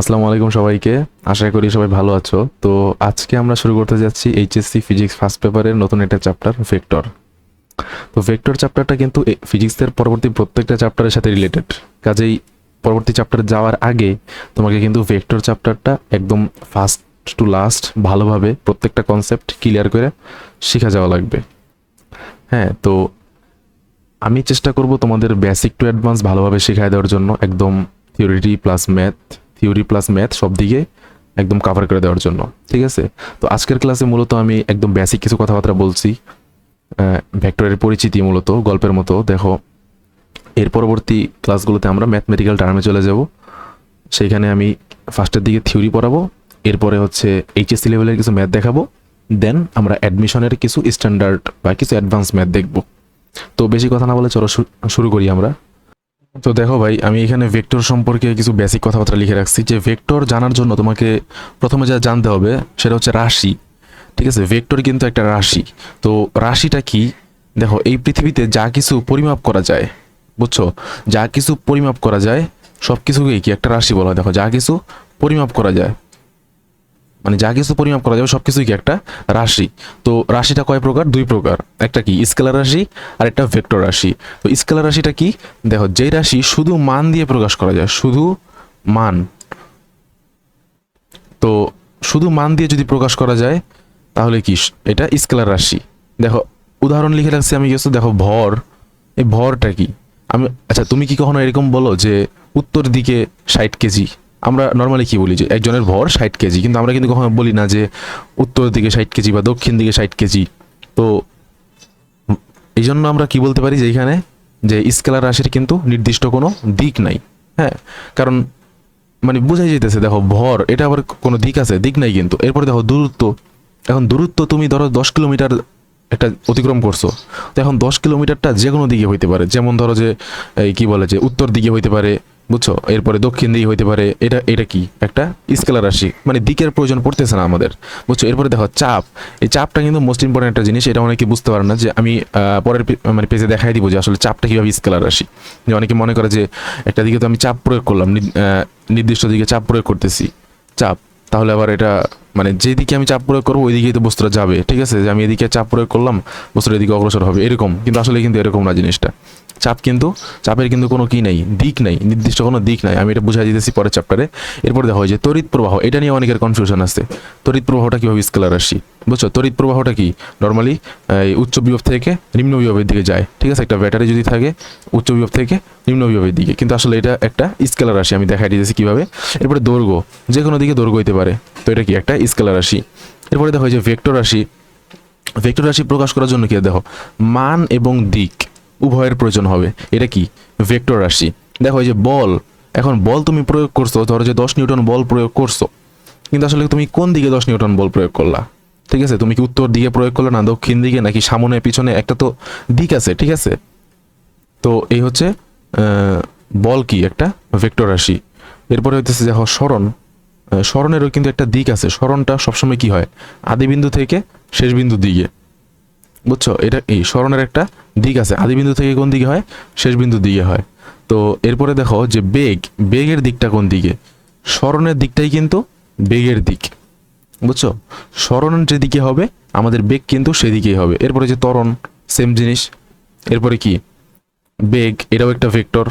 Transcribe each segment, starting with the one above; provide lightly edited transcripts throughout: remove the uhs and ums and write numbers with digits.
আসসালামু আলাইকুম সবাইকে। আশা করি সবাই ভালো আছো। তো আজকে আমরা শুরু করতে যাচ্ছি এইচএসসি ফিজিক্স ফার্স্ট পেপারের নতুন একটা চ্যাপ্টার ভেক্টর। তো ভেক্টর চ্যাপ্টারটা কিন্তু ফিজিক্সের পরবর্তী প্রত্যেকটা চ্যাপ্টারের সাথে রিলেটেড। কাজেই পরবর্তী চ্যাপ্টারে যাওয়ার আগে তোমাকে কিন্তু ভেক্টর চ্যাপ্টারটা একদম ফার্স্ট টু লাস্ট ভালোভাবে প্রত্যেকটা কনসেপ্ট ক্লিয়ার করে শেখা যাওয়া লাগবে। হ্যাঁ, তো আমি চেষ্টা করব তোমাদের বেসিক টু অ্যাডভান্স ভালোভাবে শেখায় দেওয়ার জন্য, একদম থিওরি প্লাস ম্যাথ সব দিকে একদম কভার করে দেওয়ার জন্য। ঠিক আছে? তো আজকের ক্লাসে মূলত আমি একদম বেসিক কিছু কথাবার্তা বলছি, ভেক্টরের পরিচিতি মূলত গল্পের মতো। দেখো, এর পরবর্তী ক্লাসগুলোতে আমরা ম্যাথমেটিক্যাল টার্মে চলে যাব। সেইখানে আমি ফার্স্টের দিকে থিওরি পড়াবো, এরপরে হচ্ছে এইচএসসি লেভেলের কিছু ম্যাথ দেখাবো, দেন আমরা অ্যাডমিশনের কিছু স্ট্যান্ডার্ড বা কিছু অ্যাডভান্স ম্যাথ দেখব। তো বেশি কথা না বলে চলো শুরু করি আমরা। তো দেখো ভাই, আমি এখানে ভেক্টর সম্পর্কে কিছু বেসিক কথাবার্তা লিখে রাখছি। যে ভেক্টর জানার জন্য তোমাকে প্রথমে যা জানতে হবে সেটা হচ্ছে রাশি। ঠিক আছে? ভেক্টর কিন্তু একটা রাশি। তো রাশিটা কি? দেখো, এই পৃথিবীতে যা কিছু পরিমাপ করা যায়, বুঝছো, যা কিছু পরিমাপ করা যায় সব কিছুকেই কি একটা রাশি বলা হয়। দেখো, যা কিছু পরিমাপ করা যায়, মানে যা কিছু পরিমাপ করা যাবে সব কিছুই কি একটা রাশি। তো রাশিটা কয় প্রকার? দুই প্রকার। একটা কি স্কেলার রাশি, আর একটা ভেক্টর রাশি। তো স্কেলার রাশিটা কি? দেখো, যেই রাশি শুধু মান দিয়ে প্রকাশ করা যায়, শুধু মান। তো শুধু মান দিয়ে যদি প্রকাশ করা যায় তাহলে কি এটা স্কেলার রাশি। দেখো, উদাহরণ লিখে রাখছি আমি কিছু। দেখো, ভর, এই ভরটা কি? আমি, আচ্ছা, তুমি কি কখনো এরকম বলো যে উত্তর দিকে 60 কেজি? আমরা নর্মালি কি বলি যে একজনের ভর 60 কেজি, কিন্তু আমরা কিন্তু কখনো বলি না যে উত্তর দিকে 60 কেজি বা দক্ষিণ দিকে 60 কেজি। তো এই জন্য আমরা কি বলতে পারি যে এখানে যে স্কেলার রাশির কিন্তু নির্দিষ্ট কোনো দিক নাই। হ্যাঁ, কারণ মানে বোঝাই যেতেছে, দেখো ভর এটা আবার কোনো দিক আছে? দিক নাই কিন্তু। এরপরে দেখো দূরত্ব। এখন দূরত্ব তুমি ধরো 10 কিলোমিটার একটা অতিক্রম করছো, তো এখন 10 কিলোমিটারটা যে কোনো দিকে হইতে পারে। যেমন ধরো যে এই কি বলে যে উত্তর দিকে হইতে পারে, বুঝছো, এরপরে দক্ষিণ দিকে হইতে পারে। এটা এটা কি একটা স্কেলার রাশি, মানে দিকের প্রয়োজন পড়তেছে না আমাদের, বুঝছো। এরপরে দেখো চাপ। এই চাপটা কিন্তু মোস্ট ইম্পর্টেন্ট একটা জিনিস, এটা অনেকে বুঝতে পারে না। যে আমি পরের মানে পেজে দেখাই দিব যে আসলে চাপটা কিভাবে স্কেলার রাশি। যে অনেকে মনে করে যে একটা দিকে তো আমি চাপ প্রয়োগ করলাম, নির্দিষ্ট দিকে চাপ প্রয়োগ করতেছি, চাপ, তাহলে আবার এটা মানে যেদিকে আমি চাপ প্রয়োগ করবো ওই দিকেই তো বস্তুটা যাবে। ঠিক আছে? যে আমি এদিকে চাপ প্রয়োগ করলাম, বস্তুটা এদিকে অগ্রসর হবে, এরকম। কিন্তু আসলে কিন্তু এরকম না জিনিসটা। চাপ কিন্তু, চাপের কিন্তু কোনো কি নাই, দিক নাই, নির্দিষ্ট কোনো দিক নাই। আমি এটা বুঝাই দিতেছি পরের চ্যাপ্টারে। এরপর দেখা হয় যে তড়িৎ প্রবাহ, এটা নিয়ে অনেকের কনফিউশন আছে। তড়িৎ প্রবাহটা কিভাবে স্কেলার রাশি, বুঝছো? তড়িৎ প্রবাহটা কি? নর্মালি এই উচ্চ বিভব থেকে নিম্ন বিভবের দিকে যায়। ঠিক আছে? একটা ব্যাটারি যদি থাকে উচ্চ বিভব থেকে নিম্ন বিভবের দিকে, কিন্তু আসলে এটা একটা স্কেলার রাশি। আমি দেখাই দিতেছি কিভাবে। এরপরে দৈর্ঘ্য, যে কোনো দিকে দৈর্ঘ্য হইতে পারে, তো এটা কি একটা স্কেলার রাশি। এরপরে দেখো যে ভেক্টর রাশি। ভেক্টর রাশি প্রকাশ করার জন্য কি দেখো, মান এবং দিক উভয়ের প্রয়োজন হবে। এটা কি? ভেক্টর রাশি। দেখো এই যে বল, এখন বল তুমি প্রয়োগ করছো, ধরো যে 10 নিউটন বল প্রয়োগ করছো, কিন্তু আসলে তুমি কোন দিকে 10 নিউটন বল প্রয়োগ করলা? ঠিক আছে? তুমি কি উত্তর দিকে প্রয়োগ করলে, না দক্ষিণ দিকে, নাকি সামনে পিছনে? একটা তো দিক আছে। ঠিক আছে? তো এই হচ্ছে বল কি একটা ভেক্টর রাশি। এরপরে হইতেছে দেখো সরণ। সরণেরও কিন্তু একটা দিক আছে। সরণটা সবসময় কি হয়? আদিবিন্দু থেকে শেষ বিন্দুর দিকে, বুঝছো। এটা এই সরণের একটা দিক আছে, আদিবিন্দু থেকে কোন দিকে হয়? শেষ বিন্দুর দিকে হয়। তো এরপরে দেখো যে বেগ, বেগের দিকটা কোন দিকে? সরণের দিকটাই কিন্তু বেগের দিক, বুঝছো। সরণ যেদিকে হবে আমাদের বেগ কিন্তু সেদিকেই হবে। এরপরে যে ত্বরণ, সেম জিনিস। এরপরে কি? বেগ, এটাও একটা ভেক্টর।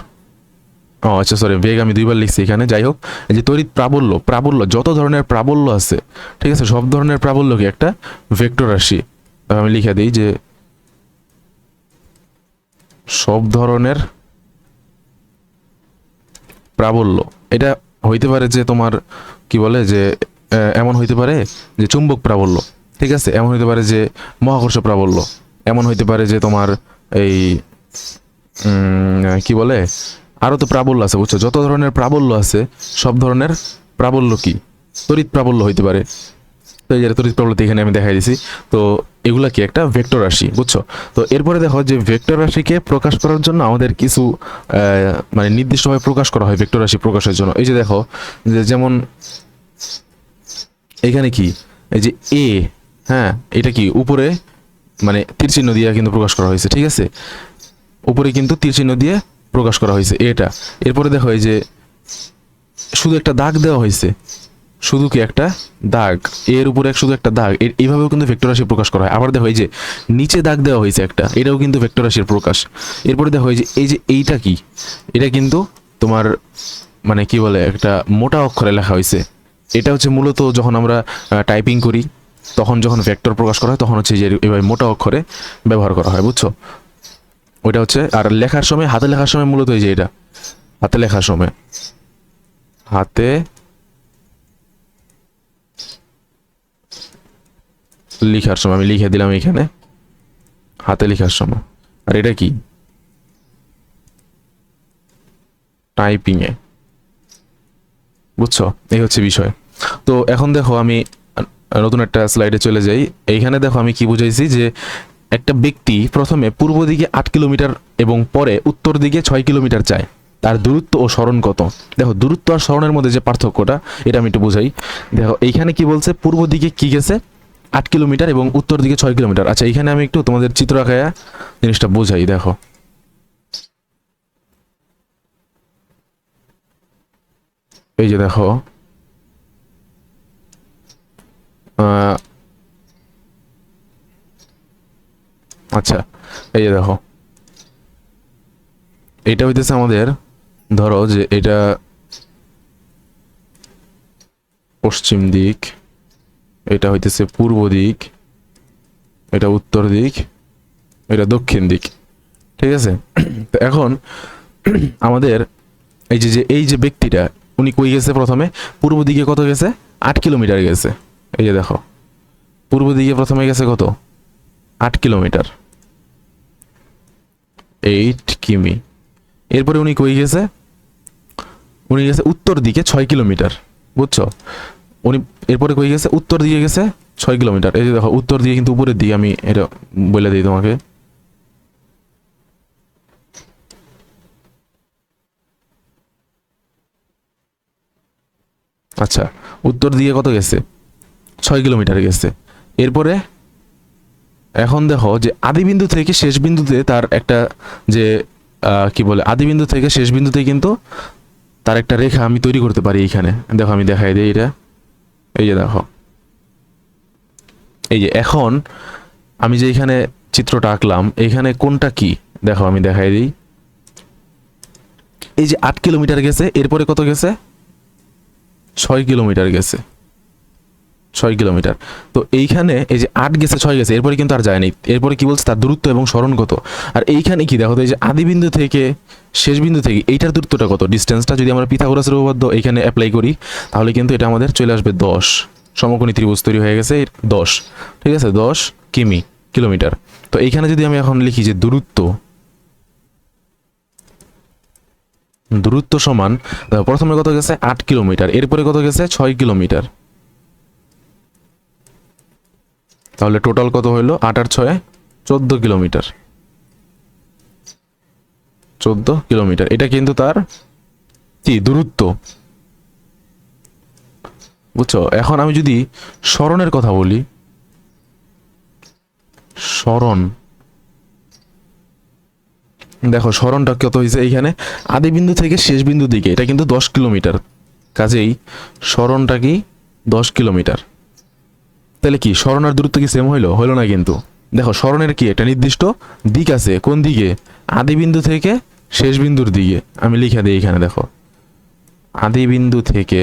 ও আচ্ছা, সরি, বেগ আমি দুইবার লিখছি এখানে। যাই হোক, এই যে তড়িৎ প্রাবল্য, প্রাবল্য যত ধরনের প্রাবল্য আছে, ঠিক আছে, সব ধরনের প্রাবল্যকে একটা ভেক্টর রাশি। আমি লিখে দিই যে সব ধরনের প্রাবল্য, এটা হইতে পারে যে তোমার কি বলে যে এমন হইতে পারে যে চুম্বক প্রাবল্য, ঠিক আছে, এমন হইতে পারে যে মহাকর্ষ প্রাবল্য, এমন হইতে পারে যে তোমার এই কি বলে আরো তো প্রাবল্য আছে, বুঝছো। যত ধরনের প্রাবল্য আছে সব ধরনের প্রাবল্য কি তড়িৎ প্রাবল্য হইতে পারে। তো এই যে তড়িৎ প্রবলতা এখানে আমি দেখাই দিছি। তো এগুলা কি একটা ভেক্টর রাশি, বুঝছো। তো এরপরে দেখো যে ভেক্টর রাশিকে প্রকাশ করার জন্য আমাদের কিছু মানে নির্দিষ্টভাবে প্রকাশ করা হয় ভেক্টর রাশি প্রকাশের জন্য। এই যে দেখো যে যেমন এখানে কি, এই যে এ, হ্যাঁ, এটা কি উপরে মানে তীর চিহ্ন দিয়ে কিন্তু প্রকাশ করা হয়েছে। ঠিক আছে? উপরে কিন্তু তীর চিহ্ন দিয়ে প্রকাশ করা হয়েছে এটা। এরপরে দেখো এই যে শুধু একটা দাগ দেওয়া হয়েছে, শুধু কি একটা দাগ, এর উপরে শুধু একটা দাগ, এইভাবেও কিন্তু ভেক্টর রাশি প্রকাশ করা হয়। আবার দেখো এই যে নিচে দাগ দেওয়া হয়েছে একটা, এটাও কিন্তু ভেক্টর রাশির প্রকাশ। এরপরে দেখো এই যে এইটা কি, এটা কিন্তু তোমার মানে কি বলে একটা মোটা অক্ষরে লেখা হয়েছে। এটা হচ্ছে মূলত যখন আমরা টাইপিং করি তখন যখন ভেক্টর প্রকাশ করা হয় তখন হচ্ছে যে এভাবে মোটা অক্ষরে ব্যবহার করা হয়, বুঝছো? ওইটা হচ্ছে, আর লেখার সময় হাতে লেখার সময় মূলত এই যে এটা হাতে লেখার সময়, হাতে লিখার সময় আমি লিখে দিলাম এখানে হাতে লেখার সময়। আর এটা কি টাইপিং এ, বুঝছো? এই হচ্ছে বিষয়। তো এখন দেখো আমি নতুন একটা স্লাইডে চলে যাই। এইখানে দেখো আমি কি বুঝাইছি যে একটা ব্যক্তি প্রথমে পূর্ব দিকে 8 কিলোমিটার এবং পরে উত্তর দিকে 6 কিলোমিটার যায়, তার দূরত্ব ও সরণ কত? দেখো দূরত্ব আর সরণের মধ্যে যে পার্থক্যটা এটা আমি একটু বুঝাই। দেখো এইখানে কি বলছে, পূর্ব দিকে কি গেছে 8 কিলোমিটার এবং উত্তর দিকে 6 কিলোমিটার। আচ্ছা এইখানে আমি একটু তোমাদের চিত্র আঁকায়া জিনিসটা বোঝাই। দেখো এই যে দেখো আহ, আচ্ছা এই যে দেখো এটা হইতেছে আমাদের, ধরো যে এটা পশ্চিম দিক, এটা হইতেছে পূর্ব দিক, এটা উত্তর দিক, এটা দক্ষিণ দিক, ঠিক আছে? তো এখন আমাদের এই যে ব্যক্তিটা উনি কই গেছে, প্রথমে পূর্ব দিকে কত গেছে, 8 কিলোমিটার গেছে। এই যে দেখো পূর্ব দিকে প্রথমে গেছে কত, 8 কিলোমিটার, 8 কিমি। এরপরে উনি কই গেছে, উনি গেছে উত্তর দিকে 6 কিলোমিটার, বুঝছো? উনি এরপরে কই গেছে, উত্তর দিকে গেছে 6 কিলোমিটার। এই যে দেখো উত্তর দিকে কিন্তু উপরের দিকে, আমি এটা বলে দিই তোমাকে। আচ্ছা উত্তর দিকে কত গেছে, 6 কিলোমিটার গেছে। এরপরে এখন দেখো যে আদিবিন্দু থেকে শেষ বিন্দুতে তার একটা যে কি বলে, আদিবিন্দু থেকে শেষ বিন্দুতে কিন্তু তার একটা রেখা আমি তৈরি করতে পারি এইখানে। দেখো আমি দেখাই দিই এটা, এই যে দেখো এই যে এখন আমি যে এখানে চিত্রটা আঁকলাম এইখানে কোনটা কি, দেখো আমি দেখাই দিই। এই যে 8 কিলোমিটার গেছে, এরপরে কত গেছে, 6 কিলোমিটার গেছে, 6 কিলোমিটার। তো এইখানে এই যে 8 গেছে 6 গেছে, এরপরে কিন্তু আর যায়নি। এরপরে কি বলছে, তার দূরত্ব এবং সরণ কত। আর এইখানে কি দেখো তো, এই যে আদিবিন্দু থেকে শেষ বিন্দু থেকে এইটার দূরত্বটা কত, ডিস্টেন্সটা যদি আমরা পিথাগোরাসের উপপাদ্য এখানে অ্যাপ্লাই করি তাহলে কিন্তু এটা আমাদের চলে আসবে 10। সমকোণী ত্রিভুজ তৈরি হয়ে গেছে 10, ঠিক আছে, 10 কিলোমিটার। তো এইখানে যদি আমি এখন লিখি যে দূরত্ব, দূরত্ব সমান, প্রথমে কত গেছে 8 কিলোমিটার, এরপরে কত গেছে 6 কিলোমিটার, তাহলে টোটাল কত হইলো, 8 আর 6 14 কিলোমিটার, 14 কিলোমিটার। এটা কিন্তু তার কি দূরত্ব, বুঝছো? এখন আমি যদি সরণের কথা বলি, সরণ, দেখো সরণটা কত হয়েছে এইখানে, আদি বিন্দু থেকে শেষ বিন্দু দিকে এটা কিন্তু 10 কিলোমিটার, কাজেই সরণটা কি 10 কিলোমিটার। তাহলে কি সরণ আর দূরত্ব কি সেম হইলো, হইলো না কিন্তু। দেখো সরণের কি একটা নির্দিষ্ট দিক আছে, কোন দিকে, আদি বিন্দু থেকে শেষ বিন্দুর দিকে। আমি লিখে দিই এখানে, দেখো আদি বিন্দু থেকে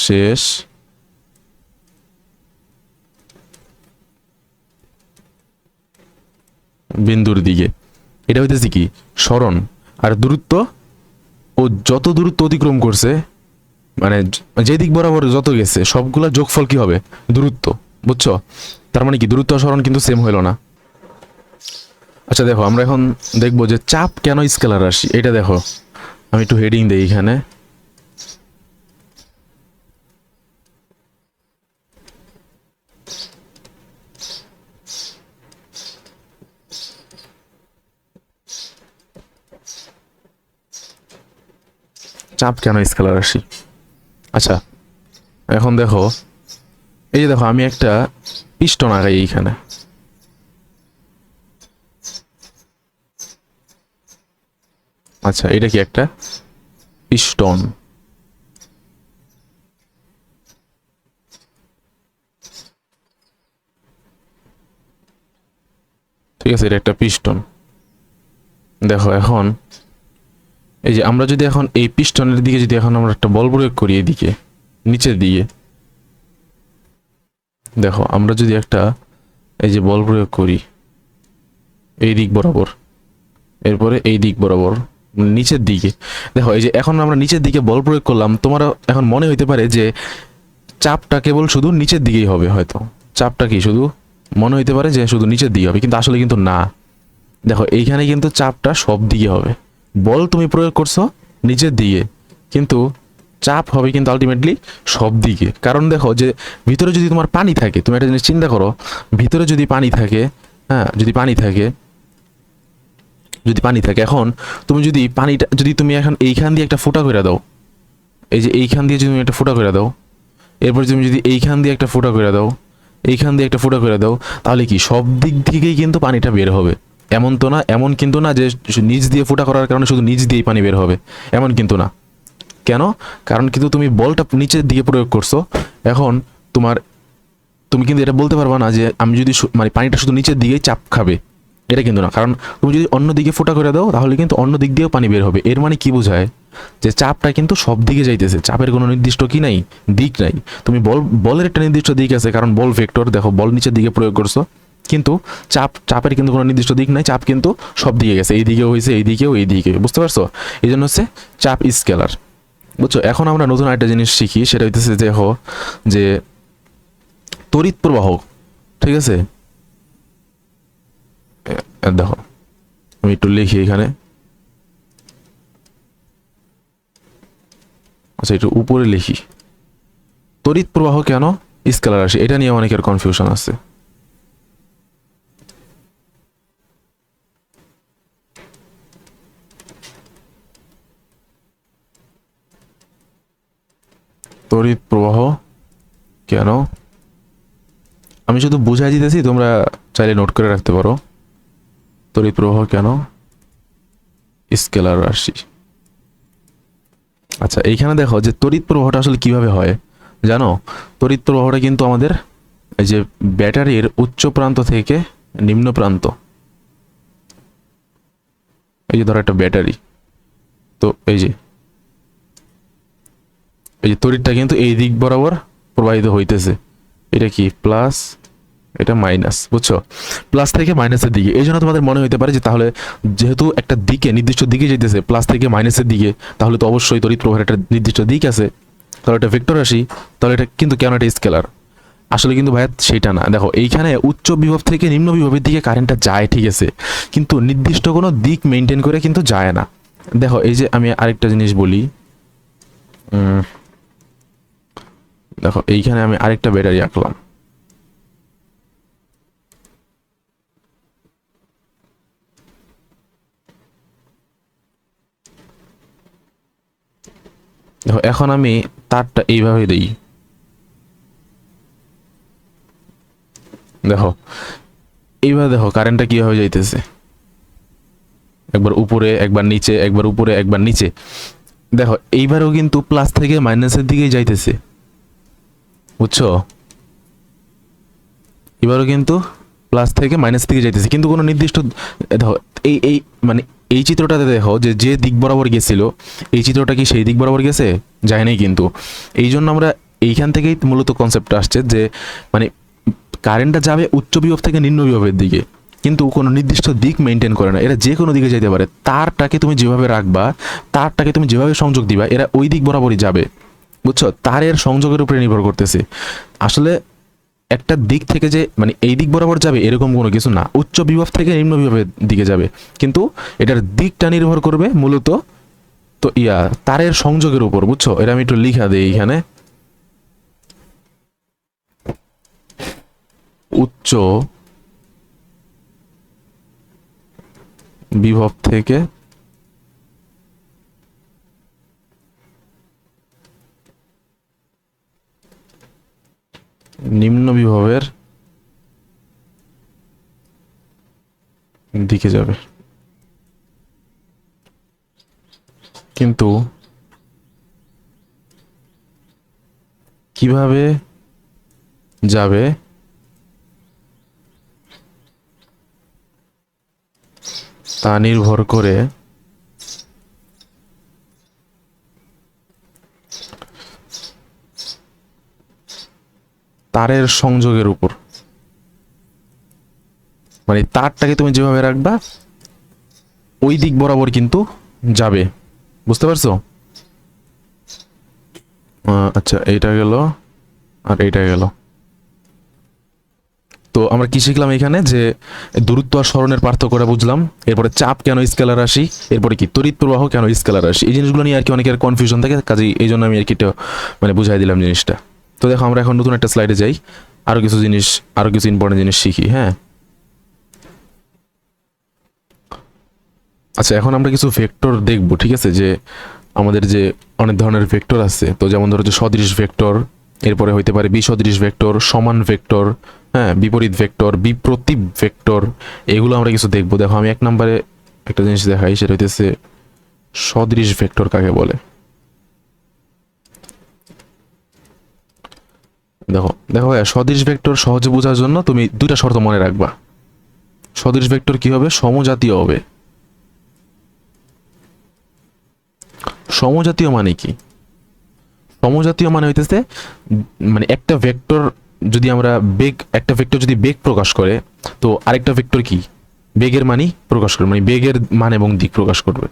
শেষ বিন্দুর দিকে, এটা হইতেছে কি সরণ। আর দূরত্ব, ও যত দূরত্ব অতিক্রম করছে, মানে যে দিক বরাবর যত গেছে সবগুলা যোগফল কি হবে, দূরত্ব, বুঝছো? তার মানে কি দূরত্ব আর সরণ কিন্তু সেম হইলো না। আচ্ছা দেখো আমরা এখন দেখবো যে চাপ কেন স্কেলার রাশি। এটা দেখো আমি একটু হেডিং দেই এখানে, চাপ কেন স্কেলার রাশি। আচ্ছা এখন দেখো এই যে দেখো আমি একটা পিস্টন আঁকাই এইখানে, আচ্ছা, এটা কি একটা পিস্টন? ঠিক আছে, এটা একটা পিস্টন। দেখো এখন এই যে আমরা যদি এখন এই পিস্টনের দিকে যদি এখন আমরা একটা বল প্রয়োগ করি এদিকে নিচের দিকে, দেখো আমরা যদি একটা এই যে বল প্রয়োগ করি এই দিক বরাবর, এরপরে এই দিক বরাবর নিচের দিকে, দেখো এই যে এখন আমরা নিচের দিকে বল প্রয়োগ করলাম, তোমার এখন মনে হইতে পারে যে চাপটা কেবল শুধু নিচের দিকেই হবে, হয়তো চাপটা কি শুধু মনে হইতে পারে যে শুধু নিচের দিকে হবে, কিন্তু আসলে কিন্তু না। দেখো এইখানে কিন্তু চাপটা সব দিকে হবে। বল তুমি প্রয়োগ করছো নিচের দিকে, কিন্তু চাপ হবে কিন্তু আলটিমেটলি সব দিকে। কারণ দেখো যে ভিতরে যদি তোমার পানি থাকে, তুমি একটা জিনিস চিন্তা করো, ভিতরে যদি পানি থাকে, হ্যাঁ যদি পানি থাকে, যদি পানি থাকে, এখন তুমি যদি পানিটা যদি তুমি এখন এইখান দিয়ে একটা ফোঁটা করে দাও, এই যে এইখান দিয়ে যদি তুমি একটা ফোঁটা করে দাও, এরপর তুমি যদি এইখান দিয়ে একটা ফোঁটা করে দাও, এইখান দিয়ে একটা ফোঁটা করে দাও, তাহলে কি সব দিক থেকেই কিন্তু পানিটা বের হবে? এমন তো না, এমন কিন্তু না যে নিচ দিয়ে ফোঁটা করার কারণে শুধু নিচ দিয়েই পানি বের হবে, এমন কিন্তু না। কেন? কারণ কিন্তু তুমি বলটা নিচের দিকে প্রয়োগ করছো। এখন তোমার তুমি কিন্তু এটা বলতে পারবা না যে আমি যদি মানে পানিটা শুধু নিচের দিকেই চাপ খাবে, এটা কিন্তু না। কারণ তুমি যদি অন্য দিকে ফোঁটা করে দাও তাহলে কিন্তু অন্য দিক দিয়েও পানি বের হবে। এর মানে কি বোঝায়? যে চাপটা কিন্তু সব দিকে যাইতেছে, চাপের কোনো নির্দিষ্ট কি নাই, দিক নাই। তুমি বলের একটা নির্দিষ্ট দিক আছে, কারণ বল ভেক্টর, দেখো বল নিচের দিকে প্রয়োগ করছো, কিন্তু চাপের কিন্তু কোনো নির্দিষ্ট দিক নাই, চাপ কিন্তু সব দিকে গেছে, এই দিকেও হয়েছে, এই দিকেও, এই দিকে, বুঝতে পারছো? এই জন্য হচ্ছে চাপ স্কেলার, বুঝছো? এখন আমরা নতুন একটা জিনিস শিখি, সেটা হইতেছে দেখো যে তড়িৎ প্রবাহ, ঠিক আছে? দেখো আমি একটু লিখি এখানে, আচ্ছা একটু উপরে লিখি, তড়িৎ প্রবাহ কেন স্কেলার রাশি, এটা নিয়ে অনেকের কনফিউশন আছে। তড়িৎ প্রবাহ কেন, আমি শুধু বুঝাই দিতেছি, তোমরা চাইলে নোট করে রাখতে পারো। তড়িৎ প্রবাহ কেন স্কেলার রাশি। আচ্ছা এইখানে দেখো যে তড়িৎ প্রবাহটা আসলে কিভাবে হয় জানো? তড়িৎ প্রবাহটা কিন্তু আমাদের এই যে ব্যাটারির উচ্চ প্রান্ত থেকে নিম্ন প্রান্ত, এই যে ধরো একটা ব্যাটারি, তো এই যে তড়িৎটা কিন্তু এই দিক বরাবর প্রবাহিত হইতেছে, এটা কি প্লাস, এটা মাইনাস, বুঝছো? প্লাস থেকে মাইনাসের দিকে। এই জন্য তোমাদের মনে হইতে পারে যে তাহলে যেহেতু একটা দিকে নির্দিষ্ট দিকে যেতেছে প্লাস থেকে মাইনাসের দিকে, তাহলে তো অবশ্যই তড়িৎ প্রবাহের একটা নির্দিষ্ট দিক আছে, তাহলে এটা ভেক্টর রাশি, তাহলে এটা কিন্তু কেন এটা স্কেলার? আসলে কিন্তু ভাইয়া সেটা না। দেখো এইখানে উচ্চ বিভব থেকে নিম্ন বিভবের দিকে কারেন্টটা যায়, ঠিক আছে, কিন্তু নির্দিষ্ট কোনো দিক মেনটেন করে কিন্তু যায় না। দেখো এই যে আমি আরেকটা জিনিস বলি, দেখো এইখানে আমি আরেকটা ব্যাটারি আঁকলাম, দেখো এখন আমি তারটা এইভাবে দিই, দেখো এইভাবে, দেখো কারেন্টটা কিভাবে যাইতেছে, একবার উপরে একবার নিচে, একবার উপরে একবার নিচে। দেখো এইবারও কিন্তু প্লাস থেকে মাইনাসের দিকেই যাইতেছে, বুঝছো? এবারও কিন্তু প্লাস থেকে মাইনাস দিকে যাইতেছে, কিন্তু কোনো নির্দিষ্ট, দেখো এই মানে এই চিত্রটাতে দেখো যে যে দিক বরাবর গেছিল, এই চিত্রটা কি সেই দিক বরাবর গেছে? যায় নাই কিন্তু। এই জন্য আমরা এইখান থেকেই মূলত কনসেপ্টটা আসছে যে মানে কারেন্টটা যাবে উচ্চ বিভব থেকে নিম্ন বিভবের দিকে, কিন্তু কোনো নির্দিষ্ট দিক মেনটেন করে না, এরা যে কোনো দিকে যেতে পারে। তারটাকে তুমি যেভাবে রাখবা, তারটাকে তুমি যেভাবে সংযোগ দিবা, এরা ওই দিক বরাবরই যাবে, বুঝছো? তারের সংযোগের উপরে নির্ভর করতেছে। আসলে একটা দিক থেকে যে মানে এই দিক বরাবর যাবে এরকম কোনো কিছু না, উচ্চ বিভব থেকে নিম্ন বিভবের দিকে যাবে, কিন্তু এটার দিকটা নির্ভর করবে মূলত তো তারের সংযোগের উপর, বুঝছো? এটা আমি একটু লিখা দেই এখানে, উচ্চ বিভব থেকে নিম্ন বিভবের দিকে যাবে। কিন্তু কিভাবে যাবে তা নির্ভর করে তারের সংযোগের উপর। মানে তারটাকে তুমি যেভাবে রাখবা ওই দিক বরাবর কিন্তু যাবে, বুঝতে পারছো? আচ্ছা, এইটা গেল আর এইটা গেল। তো আমরা কি শিখলাম এখানে, যে দূরত্ব আর সরণের পার্থক্যটা বুঝলাম, এরপরে চাপ কেন স্কেলার রাশি, এরপরে কি তড়িৎ প্রবাহ কেন স্কেলার রাশি, এই জিনিসগুলো নিয়ে আর কি অনেকের কনফিউশন থাকে, কাজেই এই জন্য আমি আর কি মানে বুঝাই দিলাম জিনিসটা। তো দেখো আমরা এখন নতুন একটা স্লাইডে যাই, আরো কিছু জিনিস, আরো কিছু ইম্পর্টেন্ট জিনিস শিখি। হ্যাঁ, আচ্ছা এখন আমরা কিছু ভেক্টর দেখব, ঠিক আছে? যে আমাদের যে অনেক ধরনের ভেক্টর আছে, তো যেমন ধরো যে সদৃশ ভেক্টর, এরপরে হইতে পারে বিসদৃশ ভেক্টর, সমান ভেক্টর, হ্যাঁ, বিপরীত ভেক্টর, বিপ্রতীপ ভেক্টর, এগুলো আমরা কিছু দেখবো। দেখো আমি এক নম্বরে একটা জিনিস দেখাই, সেটা হইতেছে সদৃশ ভেক্টর কাকে বলে। দেখো দেখো ভাইয়া, সদৃশ ভেক্টর সহজে বোঝার জন্য তুমি দুইটা শর্ত মনে রাখবা। সদৃশ ভেক্টর কি হবে? সমজাতীয় হবে। সমজাতীয় মানে কি? সমজাতীয় মানে হইতেছে মানে একটা ভেক্টর যদি আমরা বেগ, একটা ভেক্টর যদি বেগ প্রকাশ করে, তো আরেকটা ভেক্টর কি বেগের মানই প্রকাশ করবে, মানে বেগের মান এবং দিক প্রকাশ করবে।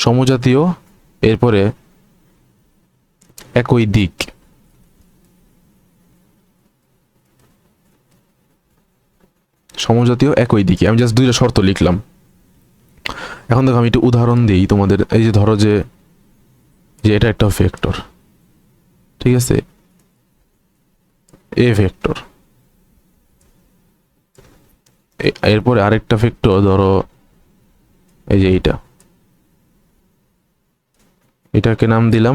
সমজাতীয়, এরপরে একই দিক। সমজাতীয় একই দিকে, আমি জাস্ট দুইটা শর্ত লিখলাম। এখন দেখো আমি একটু উদাহরণ দিই তোমাদের। এই যে ধরো যে যে এটা একটা ভেক্টর, ঠিক আছে, এ ভেক্টর, এরপরে আরেকটা ভেক্টর ধরো এই যে এইটা, এটাকে নাম দিলাম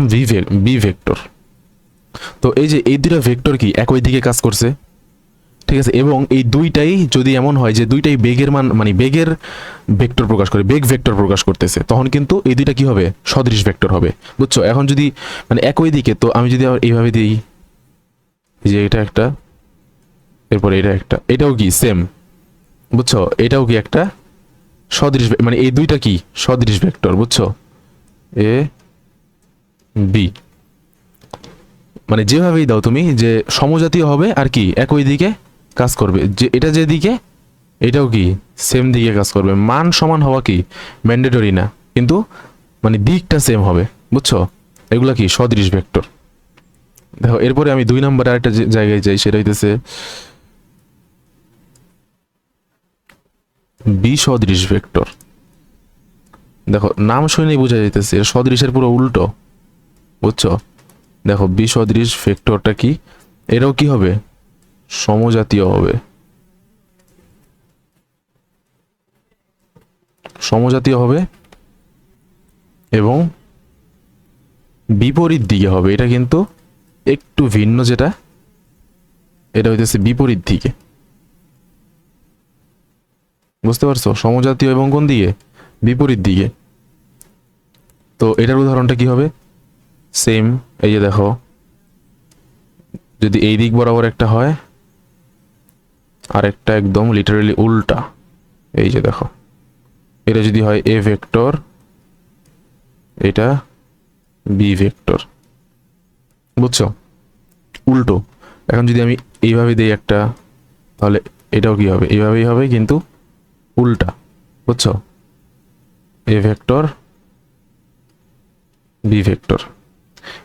বি ভেক্টর। তো এই যে এই দুইটা ভেক্টর কি একই দিকে কাজ করছে, ঠিক আছে? এবং এই দুইটাই যদি এমন হয় যে দুইটাই বেগের মান, মানে বেগের ভেক্টর প্রকাশ করে, বেগ ভেক্টর প্রকাশ করতেছে, তখন কিন্তু এই দুইটা কি হবে? সদৃশ ভেক্টর হবে, বুঝছো? এখন যদি মানে একই দিকে, তো আমি যদি আবার এইভাবে দিই, যে এটা একটা, এরপরে এটা একটা, এটাও কি সেম, বুঝছো? এটাও কি একটা সদৃশ, মানে এই দুইটা কি সদৃশ ভেক্টর, বুঝছো? এ বি, মানে যেভাবেই দাও তুমি, যে সমজাতীয় হবে আর কি একই দিকে কাজ করবে, যে এটা যেদিকে এটাও কি সেম দিকে কাজ করবে। মান সমান হওয়া কি ম্যান্ডেটরি না, কিন্তু মানে দিকটা সেম হবে, বুঝছো? এগুলা কি সদৃশ ভেক্টর। দেখো এরপরে আমি 2 নম্বরে আরেকটা জায়গায় যাই, সেটা হইতেছে বিসদৃশ ভেক্টর। দেখো নাম শুনেই বোঝা যাইতেছে এটা সদৃশের পুরো উল্টো, বুঝছো? দেখো বিসদৃশ ভেক্টরটা কি, এটাও কি হবে? সমজাতীয় হবে। সমজাতীয় হবে এবং বিপরীত দিকে হবে। এটা কিন্তু একটু ভিন্ন, যেটা এটা হইতেছে বিপরীত দিকে, বুঝতে পারছো? সমজাতীয় এবং কোন দিকে? বিপরীত দিকে। তো এটার উদাহরণটা কি হবে? সেম, এই যে দেখো, যদি এই দিক বরাবর একটা হয় আর একটা একদম লিটারালি উল্টা, এই যে দেখো, এটা যদি হয় এ ভেক্টর, এটা বি ভেক্টর, বুঝছো? উল্টো। এখন যদি আমি এইভাবে দিই একটা, তাহলে এটাও কি হবে? এইভাবেই হবে কিন্তু উল্টা, বুঝছো? এ ভেক্টর বি ভেক্টর,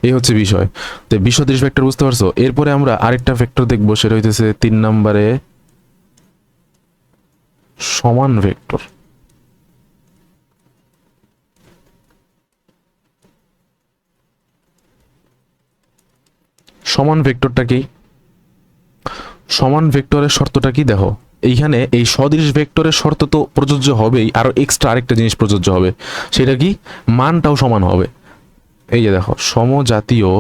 এই হচ্ছে বিষয়। তো বিসদৃশ ভেক্টর বুঝতে পারছো? এরপরে আমরা আরেকটা ভেক্টর দেখবো, সেটা হইতেছে 3 নম্বরে সমান ভেক্টর। সমান ভেক্টরটা কি? সমান ভেক্টরের শর্তটা কি দেখো, এইখানে এই সদৃশ ভেক্টরের শর্ত তো প্রযোজ্য হবেই, আরো এক্সট্রা আরেকটা জিনিস প্রযোজ্য হবে, সেটা কি? মানটাও সমান হবে। এই যে দেখো, সমজাতীয়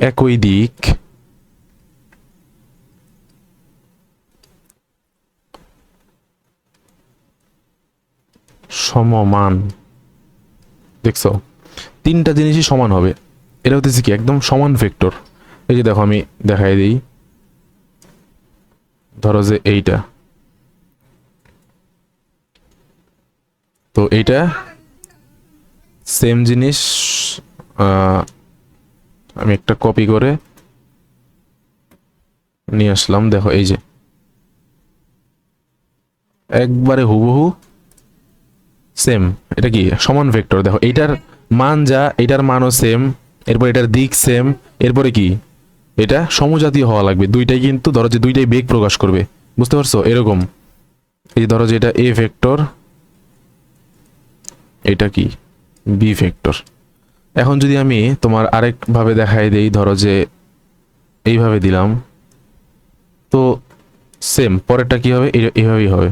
একই দিক সমমান, দেখছো তিনটা জিনিসই সমান হবে, এটা হচ্ছে কি একদম সমান ভেক্টর। এই যে দেখো আমি দেখাই দিই, ধরো যে এইটা, তো এইটা সেম জিনিস, আমি একটা কপি করে নিয়ে আসলাম, দেখো এই যে একবারে হুবহু সেম, এটা কি সমান ভেক্টর। দেখো এইটার মান যা, এটার মানও সেম, এরপর এটার দিক সেম, এরপরে কি এটা সমজাতীয় হওয়া লাগবে, দুইটাই কিন্তু ধরো যে দুইটাই বেগ প্রকাশ করবে, বুঝতে পারছো এরকম। এই যে ধরো যে এটা এ ভেক্টর, এটা কি বি ভেক্টর। এখন যদি আমি তোমার আরেক ভাবে দেখাই দেই, ধরো যে এইভাবে দিলাম, তো সেম পরেরটা কি হবে, এইভাবেই হবে।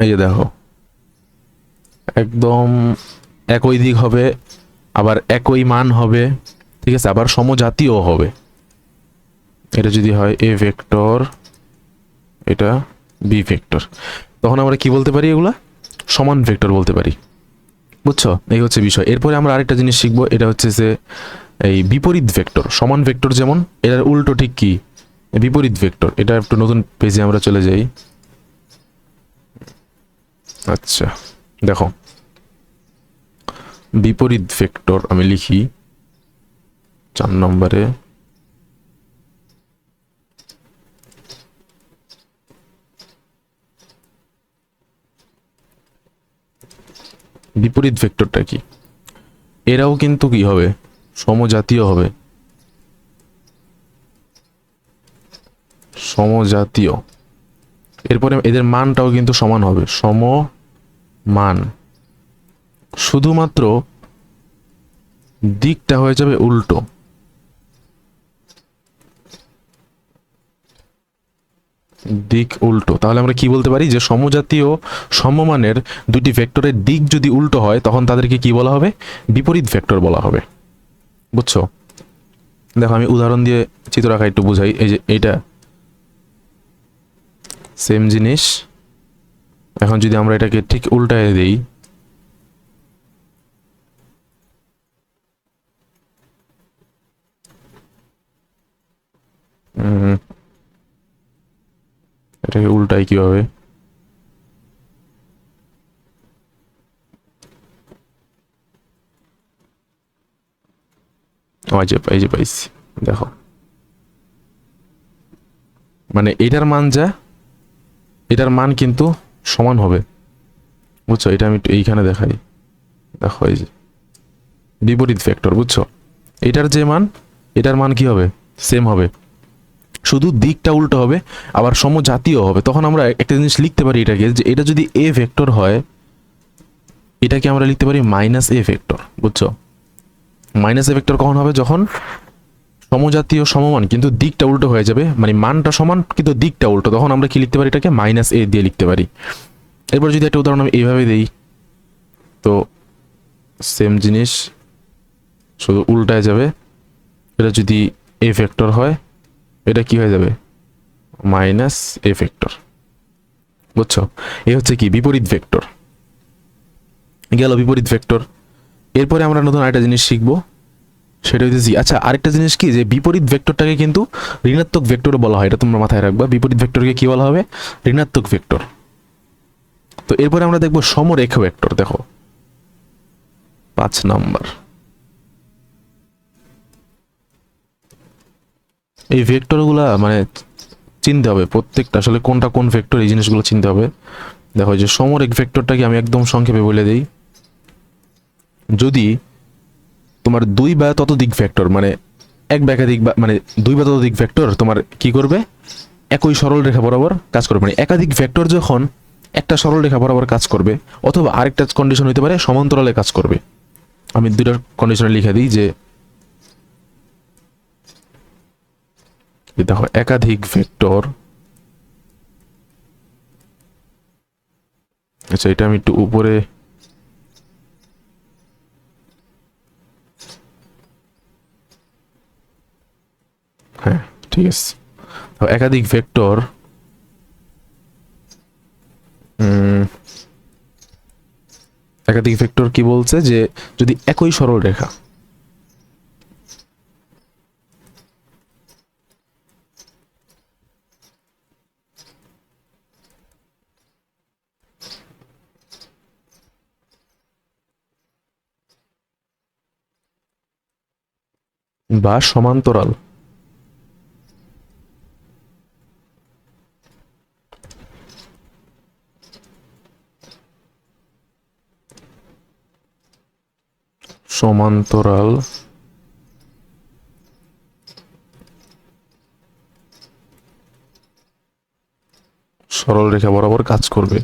এই যে দেখো একদম একই দিক হবে, আবার একই মান হবে, ঠিক আছে, আবার সমজাতীয় হবে। এটা যদি হয় এ ভেক্টর, এটা বি ভেক্টর, তখন আমরা কি বলতে পারি, এগুলা সমান ভেক্টর বলতে পারি, বুঝছো। এই হচ্ছে বিষয়। এরপরে আমরা আরেকটা জিনিস শিখবো, এটা হচ্ছে যে এই বিপরীত ভেক্টর। সমান ভেক্টর যেমন, এটার উল্টো ঠিক কি বিপরীত ভেক্টর। এটা একটু নতুন পেজে আমরা চলে যাই। আচ্ছা দেখো, বিপরীত ভেক্টর আমি লিখি 4 নম্বরে, বিপরীত ভেক্টরটা কি, এরাও কিন্তু কি হবে সমজাতীয় হবে, সমজাতীয়। এরপরে এদের মানটাও কিন্তু সমান হবে, সমমান, শুধুমাত্র দিকটা হয়ে যাবে উল্টো। দিক উল্টো, তাহলে আমরা কি বলতে পারি যে সমজাতীয় সমমানের দুটি ভেক্টরের দিক যদি উল্টো হয়, তখন তাদেরকে কি বলা হবে, বিপরীত ভেক্টর বলা হবে, বুঝছো। দেখো আমি উদাহরণ দিয়ে চিত্র আঁকা একটু বুঝাই। এই যে এইটা সেম জিনিস, এখন যদি আমরা এটাকে ঠিক উল্টায় দেই, এটাকে উল্টাই কিভাবে, এই যে পাইছি, দেখো মানে এটার মান যা, এটার মান কিন্তু সমান হবে, বুঝছো। এটা আমি একটু এইখানে দেখাই, দেখো এই যে বিপরীত ভেক্টর, বুঝছো। এটার যে মান, এটার মান কি হবে, সেম হবে, শুধু দিকটা উল্টো হবে, আবার সমজাতীয় হবে। তখন আমরা একটা জিনিস লিখতে পারি এটাকে, যে এটা যদি এ ভেক্টর হয়, এটাকে আমরা লিখতে পারি মাইনাস এ ভেক্টর, বুঝছো। মাইনাস এ ভেক্টর কখন হবে, যখন সমজাতীয় সমমান কিন্তু দিকটা উল্টো হয়ে যাবে, মানে মানটা সমান কিন্তু দিকটা উল্টো, তখন আমরা কি লিখতে পারি, এটাকে মাইনাস এ দিয়ে লিখতে পারি। এরপর যদি একটা উদাহরণ আমি এইভাবে দিই, তো সেম জিনিস শুধু উল্টায় যাবে। এটা যদি এ ভেক্টর হয়, এটা কি হয়ে যাবে, মাইনাস এ ভেক্টর, বুঝছো। এই হচ্ছে কি বিপরীত ভেক্টর, গেল বিপরীত ভেক্টর। এরপরে আমরা নতুন আরেকটা জিনিস শিখবো, সেটা হচ্ছে আচ্ছা আরেকটা জিনিস কি, যে বিপরীত ভেক্টরটাকে কিন্তু ঋণাত্মক ভেক্টর বলা হয়, এটা তোমরা মাথায় রাখবা। বিপরীত ভেক্টরকে কি বলা হবে, ঋণাত্মক ভেক্টর। তো এরপরে আমরা দেখবো সমরেখ ভেক্টর। দেখো 5 নাম্বার, এই ভেক্টরগুলা মানে চিনতে হবে প্রত্যেকটা, আসলে কোনটা কোন ভেক্টর, এই জিনিসগুলো চিনতে হবে। দেখো যে সমরেখ ভেক্টরটাকে আমি একদম সংক্ষেপে বলে দেই, যদি তোমার দুই বা ততোধিক ভেক্টর, মানে এক বা একাধিক, মানে দুই বা ততোধিক ভেক্টর তোমার কি করবে, একই সরল রেখা বরাবর কাজ করবে। মানে একাধিক ভেক্টর যখন একটা সরল রেখা বরাবর কাজ করবে, অথবা আরেকটা কন্ডিশন হতে পারে সমান্তরালে কাজ করবে। আমি দুইটা কন্ডিশনে লিখে দিই, যে দেখো একাধিক ভেক্টর, আচ্ছা এটা আমি একটু উপরে ঠিক আছে। তো একাধিক ভেক্টর একাধিক ভেক্টর কি বলছে যে যদি একই সরল রেখা বা সমান্তরাল সমান্তরাল সরল রেখা বরাবর কাজ করবে।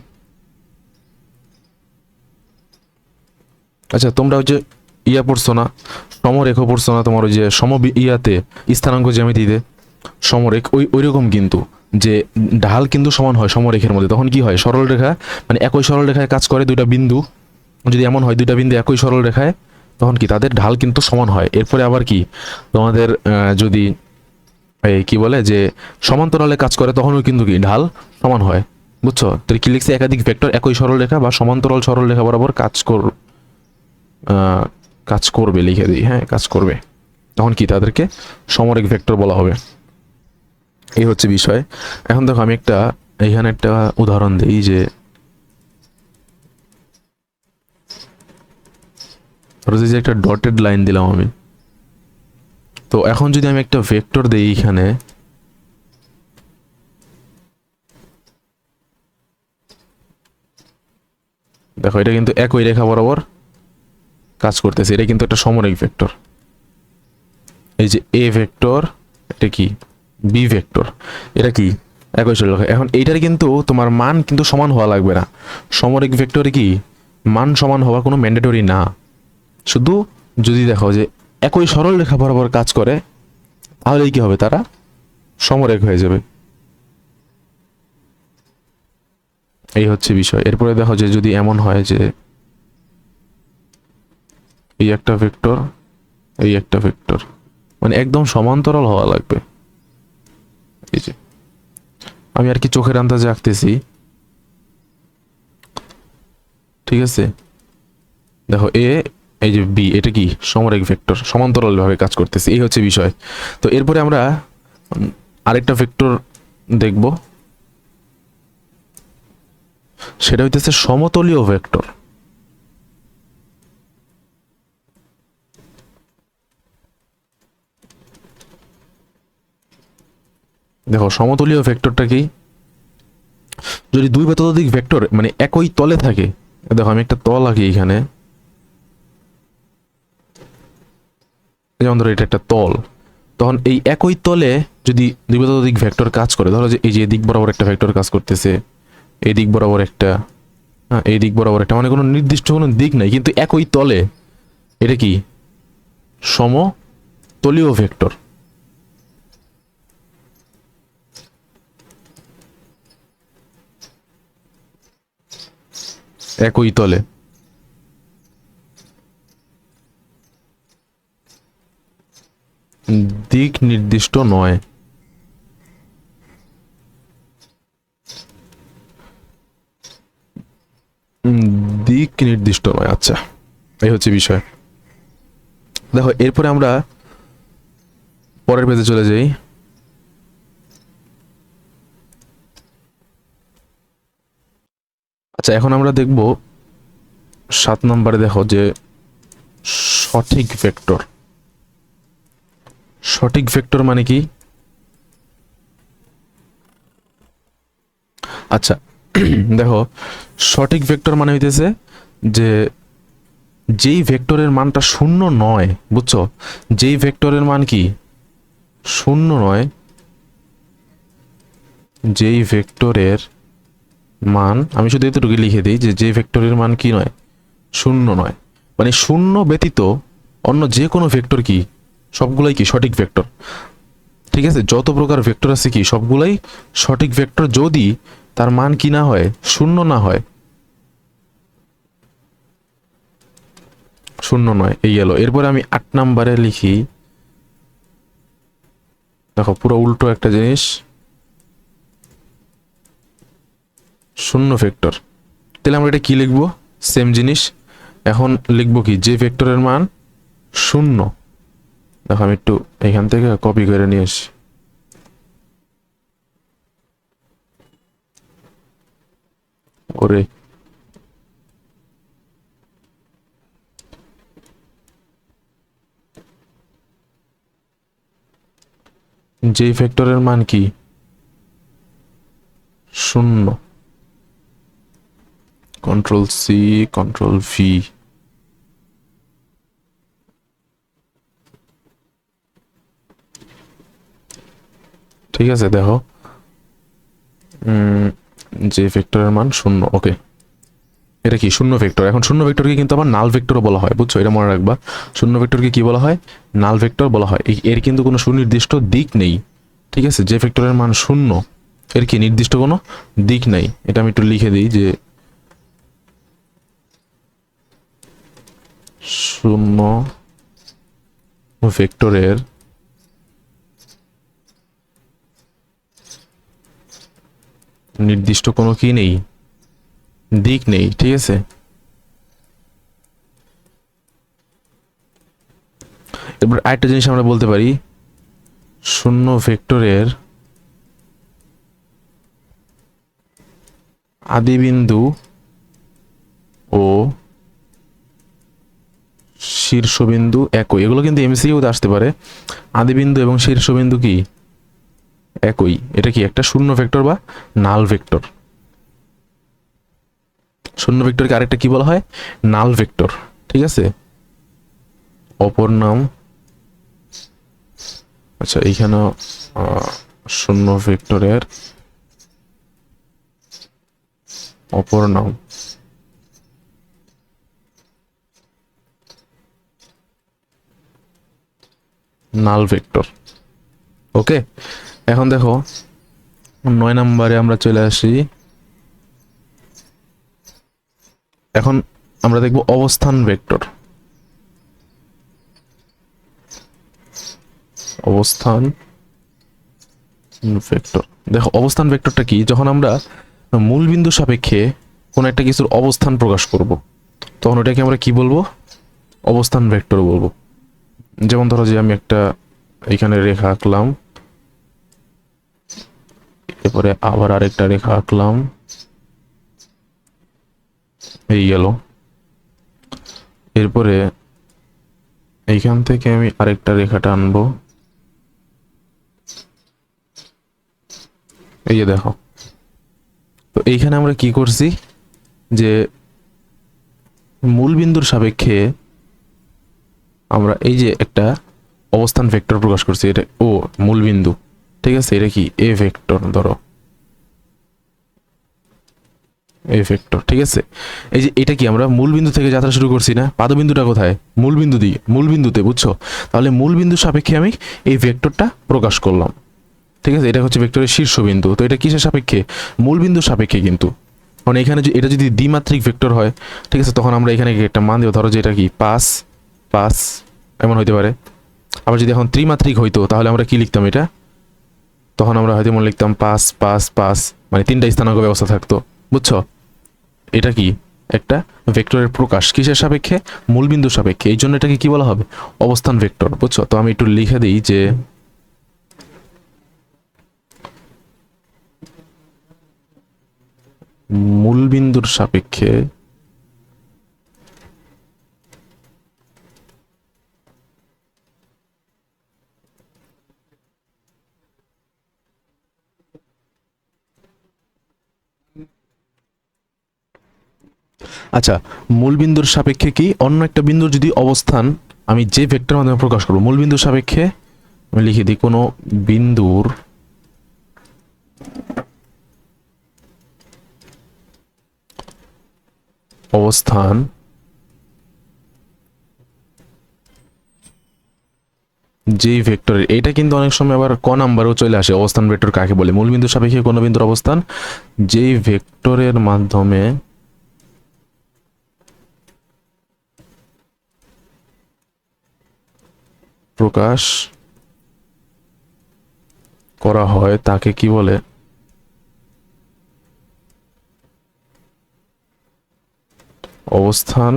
আচ্ছা, তোমরা ওই যে পড়ছো না, সমরেখ পড়ছো না, তোমার ওই যে ইয়াতে স্থানাঙ্ক জ্যামিতিতে সমরেখ ওই রকম কিন্তু, যে ঢাল কিন্তু সমান হয় সমরেখের মধ্যে, তখন কি হয় সরল রেখা মানে একই সরল রেখায় কাজ করে দুইটা বিন্দু, যদি এমন হয় দুইটা বিন্দু একই সরল রেখায়, তখন কি তাদের ঢাল কিন্তু সমান হয়। এরপরে আবার কি তোমাদের যদি এই কি বলে যে সমান্তরালে কাজ করে তখনও কিন্তু কি ঢাল সমান হয়। বুঝছো? তো কি লিখছে, একাধিক ভেক্টর একই সরল রেখা বা সমান্তরাল সরল রেখা বরাবর কাজ করবে, লিখে দিই, হ্যাঁ কাজ করবে, তখন কি তাদেরকে সমরেখ ভেক্টর বলা হবে। এই হচ্ছে বিষয়। এখন দেখো আমি এইখানে একটা উদাহরণ দিই, যে ধরো যে একটা ডটেড লাইন দিলাম আমি, তো এখন যদি আমি একটা ভেক্টর দিই এখানে, দেখো এটা কিন্তু একই রেখা বরাবর কাজ করতেছে, এটা কিন্তু একটা সমরেখ ভেক্টর। এই যে এ ভেক্টর, এটা কি বি ভেক্টর, এটা কি একই সরল রেখা। এখন এইটার কিন্তু তোমার মান কিন্তু সমান হওয়া লাগবে না, সমরেখ ভেক্টরে কি মান সমান হওয়া কোনো ম্যান্ডেটরি না, শুধু যদি দেখো যে একই সরল রেখা বরাবর কাজ করে তাহলেই কি হবে, তারা সমরেখ হয়ে যাবে। এই হচ্ছে বিষয়। এরপরে দেখো যে যদি এমন হয় যে এই একটা ভেক্টর, এই একটা ভেক্টর, মানে একদম সমান্তরাল হওয়া লাগবে। এই যে আমি আর কি চোখের আন্দাজে আঁকতেছি, ঠিক আছে। দেখো এ, এই যে বি, এটা কি সমরেখ ভেক্টর, সমান্তরাল ভাবে কাজ করতেছে, এই হচ্ছে বিষয়। তো এরপরে আমরা আরেকটা ভেক্টর দেখব, সেটা হইতেছে সমতলীয় ভেক্টর। দেখো সমতলীয় ভেক্টরটা কি, যদি দুই বা ততোধিক ভেক্টর মানে একই তলে থাকে, দেখো আমি একটা তল আঁকি এখানে, যেমন ধরো এটা একটা তল, তখন এই একই তলে যদি দুই বা ততোধিক ভেক্টর কাজ করে, ধরো যে এই যে দিক বরাবর একটা ভেক্টর কাজ করতেছে, এই দিক বরাবর একটা, হ্যাঁ এই দিক বরাবর একটা, মানে কোনো নির্দিষ্ট কোনো দিক নাই কিন্তু একই তলে, এটা কি সমতলীয় ভেক্টর। একই তলে, দিক নির্দিষ্ট নয়। দিক নির্দিষ্ট নয়, আচ্ছা এই হচ্ছে বিষয়। দেখো এরপরে আমরা পরের পেজে চলে যাই। আচ্ছা এখন আমরা দেখব 7 নম্বরে, দেখো যে সঠিক ভেক্টর। সঠিক ভেক্টর মানে কি? আচ্ছা দেখো সঠিক ভেক্টর মানে হইতেছে যে যেই ভেক্টরের মানটা শূন্য নয়, বুঝছো, যেই ভেক্টরের মান কি শূন্য নয়, যেই ভেক্টরের মান, আমি শুধু এতটুকু লিখে দিই যে যে ভেক্টরের মান কি নয়, শূন্য নয়, মানে শূন্য ব্যতীত অন্য যে কোনো ভেক্টর কি সবগুলাই কি সঠিক ভেক্টর। ঠিক আছে, যত প্রকার ভেক্টর আছে কি সবগুলাই সঠিক ভেক্টর যদি তার মান কি না হয়, শূন্য না হয়, শূন্য নয়। এই গেল। এরপরে আমি 8 নম্বরে লিখি দেখো পুরো উল্টো একটা জিনিস, শূন্য ভেক্টর। তাহলে আমরা এটা কি লিখবো? সেম জিনিস। এখন লিখবো কি, যে ভেক্টরের মান শূন্য। দেখো আমি একটু এখান থেকে কপি করে নিয়ে আসি। ওরে, যে ভেক্টরের মান কি শূন্য, কন্ট্রোল সি, কন্ট্রোল ভি। ঠিক আছে, দেখো যে ভেক্টরের মান শূন্য। ওকে, এটা কি শূন্য ভেক্টর। এখন শূন্য ভেক্টরকে কিন্তু আবার নাল ভেক্টরও বলা হয়, বুঝছো? এটা মনে রাখবা, শূন্য ভেক্টরকে কি বলা হয়? নাল ভেক্টর বলা হয়। এর কিন্তু কোনো সুনির্দিষ্ট দিক নেই। ঠিক আছে, যে ভেক্টরের মান শূন্য এর কি নির্দিষ্ট কোনো দিক নাই। এটা আমি একটু লিখে দিই যে শূন্য ভেক্টরের নির্দিষ্ট কোনো কি নেই, দিক নেই। ঠিক আছে, এবার আরেকটা জিনিস আমরা বলতে পারি, শূন্য ভেক্টরের আদিবিন্দু ও শীর্ষবিন্দু একই। এগুলো কিন্তু এমসিকিউতে আসতে পারে। আদিবিন্দু এবং শীর্ষবিন্দু কি একই, এটা কি একটা শূন্য ভেক্টর বা নাল ভেক্টর। শূন্য ভেক্টরকে আরেকটা কি বলা হয়? নাল ভেক্টর। ঠিক আছে, অপর নাম। আচ্ছা, এইখানেও শূন্য ভেক্টরের অপর নাম নাল ভেক্টর। ওকে, এখন দেখো 9 নম্বরে আমরা চলে আসি। এখন আমরা দেখব অবস্থান ভেক্টর। অবস্থান ভেক্টর, দেখো অবস্থান ভেক্টরটা কি, যখন আমরা মূল বিন্দু সাপেক্ষে কোন একটা কিছুর অবস্থান প্রকাশ করব, তখন ওটাকে আমরা কি বলবো? অবস্থান ভেক্টর বলবো। যেমন ধরো যে আমি একটা এখানে রেখা আঁকলাম, এরপরে আবার আরেকটা রেখা আঁকলাম, এই গেল। এরপরে এইখান থেকে আমি আরেকটা রেখাটা আনবো, এই যে দেখো। তো এইখানে আমরা কি করছি, যে মূল বিন্দুর সাপেক্ষে আমরা এই যে একটা অবস্থান ভেক্টর প্রকাশ করছি, এটা ও মূল বিন্দু। ঠিক আছে, এটা কি এ ভেক্টর, ধরো এ ভেক্টর। ঠিক আছে, এই যে এটা কি আমরা মূল বিন্দু থেকে যাত্রা শুরু করছি না? পাদবিন্দুটা কোথায়? মূল বিন্দু দিয়ে, মূল বিন্দুতে, বুঝছো? তাহলে মূল বিন্দুর সাপেক্ষে আমি এই ভেক্টরটা প্রকাশ করলাম। ঠিক আছে, এটা হচ্ছে ভেক্টরের শীর্ষবিন্দু। তো এটা কিসের সাপেক্ষে? মূল বিন্দুর সাপেক্ষে কিন্তু। কারণ এখানে এটা যদি দ্বিমাত্রিক ভেক্টর হয়, ঠিক আছে, তখন আমরা এখানে একটা মান দেবো, ধরো যে এটা কি 5 5 এমন হইতে পারে। আবার যদি এখন ত্রিমাত্রিক হইতো, তাহলে আমরা কি লিখতাম এটা? তখন আমরা হয়তো মনে লিখতাম 5 5 5, মানে 3টা স্থানাঙ্ক ব্যবস্থা থাকতো, বুঝছো? এটা কি একটা ভেক্টরের প্রকাশ কিসের সাপেক্ষে? মূলবিন্দুর সাপেক্ষে। এই জন্য এটাকে কি বলা হবে? অবস্থান ভেক্টর, বুঝছো? তো আমি একটু লিখে দিই যে মূলবিন্দুর সাপেক্ষে আচ্ছা, মূলবিন্দুর সাপেক্ষে কি অন্য একটা বিন্দুর যদি অবস্থান আমি যে ভেক্টরের মাধ্যমে প্রকাশ করব, মূলবিন্দুর সাপেক্ষে আমি লিখে দিই কোনো বিন্দুর অবস্থান যেই ভেক্টরের, এটা কিন্তু অনেক সময় আবার ক নাম্বারও চলে আসে। অবস্থান ভেক্টর কাকে বলে? মূলবিন্দুর সাপেক্ষে কোনো বিন্দুর অবস্থান যেই ভেক্টরের মাধ্যমে প্রকাশ করা হয় তাকে কি বলে? অবস্থান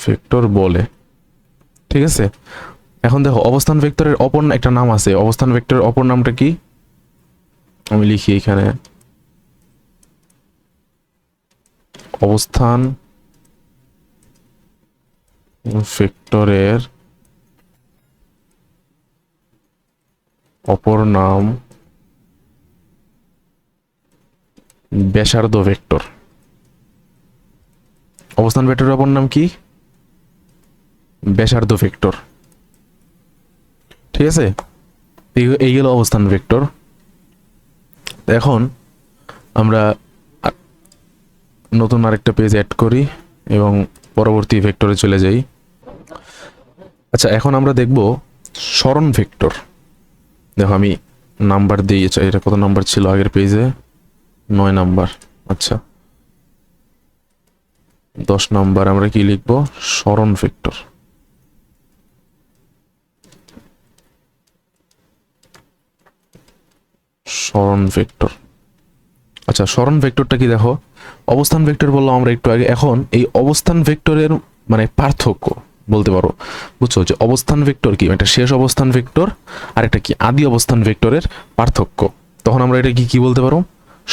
ভেক্টর বলে। ঠিক আছে, এখন দেখো অবস্থান ভেক্টরের অপর একটা নাম আছে। অবস্থান ভেক্টরের অপর নামটা কি? আমি লিখি এখানে, অবস্থান ভেক্টরের অপর নাম ব্যাসার্ধ ভেক্টর। অবস্থান ভেক্টরের অপর নাম কি? ব্যাসার্ধ ভেক্টর। ঠিক আছে, এই গেল অবস্থান ভেক্টর। এখন আমরা নতুন আরেকটা পেজ অ্যাড করি এবং পরবর্তী ভেক্টরে চলে যাই। আচ্ছা, এখন আমরা দেখব সরণ ভেক্টর। দেখো আমি নাম্বার দিই, এটা কত নাম্বার ছিল আগের পেজে? 9 নাম্বার। আচ্ছা, 10 নাম্বার আমরা কি লিখব? সরণ ভেক্টর। সরণ ভেক্টর। আচ্ছা, সরণ ভেক্টরটা কি? দেখো অবস্থান ভেক্টর বললাম আমরা একটু আগে। এখন এই অবস্থান ভেক্টরের মানে পার্থক্য বলতে পারো, বুঝছো? যে অবস্থান ভেক্টর কি, একটা শেষ অবস্থান ভেক্টর আর একটা কি আদি অবস্থান ভেক্টরের পার্থক্য। তখন আমরা এটা কি বলতে পারো?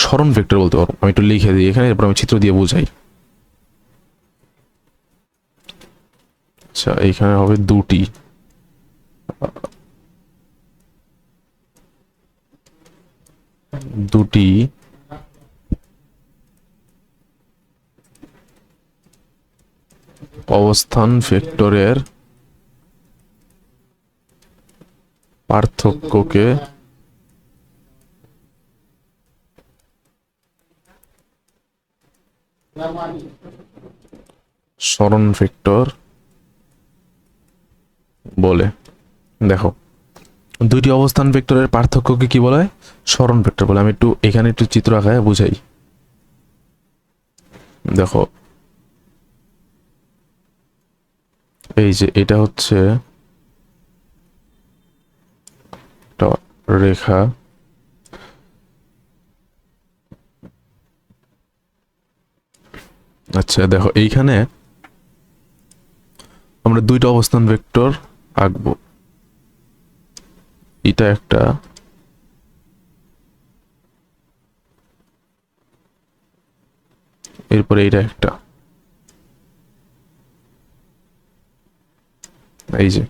সরণ ভেক্টর বলতে পারো। আমি একটু লিখে দিই এখানে, এরপর আমি চিত্র দিয়ে বুঝাই। আচ্ছা, এইখানে হবে দুটি, দুটি অবস্থান ভেক্টরের পার্থক্যকে সরণ ভেক্টর বলে। দেখো দুইটি অবস্থান ভেক্টরের পার্থক্যকে কি বলা হয়? সরণ ভেক্টর বলে। আমি একটু এখানে একটু চিত্র আঁকায় বুঝাই। দেখো এই যে এটা হচ্ছে একটা রেখা, আচ্ছা দেখো এইখানে আমরা দুইটা অবস্থান ভেক্টর আঁকবো। এটা একটা, এরপরে এটা একটা। এই যে,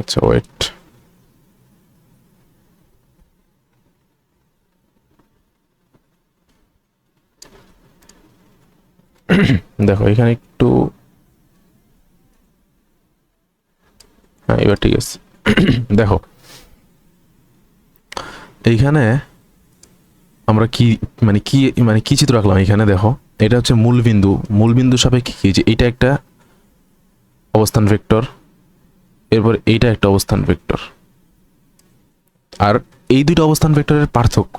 আচ্ছা ওয়েট, দেখো এখানে একটু, হ্যাঁ এবার ঠিক আছে। দেখো এইখানে আমরা কি কি চিত্র রাখলাম এখানে? দেখো এটা হচ্ছে মূলবিন্দু। মূলবিন্দু সাপেক্ষে কি, যে এটা একটা অবস্থান ভেক্টর, এরপর এইটা একটা অবস্থান ভেক্টর। আর এই দুটো অবস্থান ভেক্টরের পার্থক্য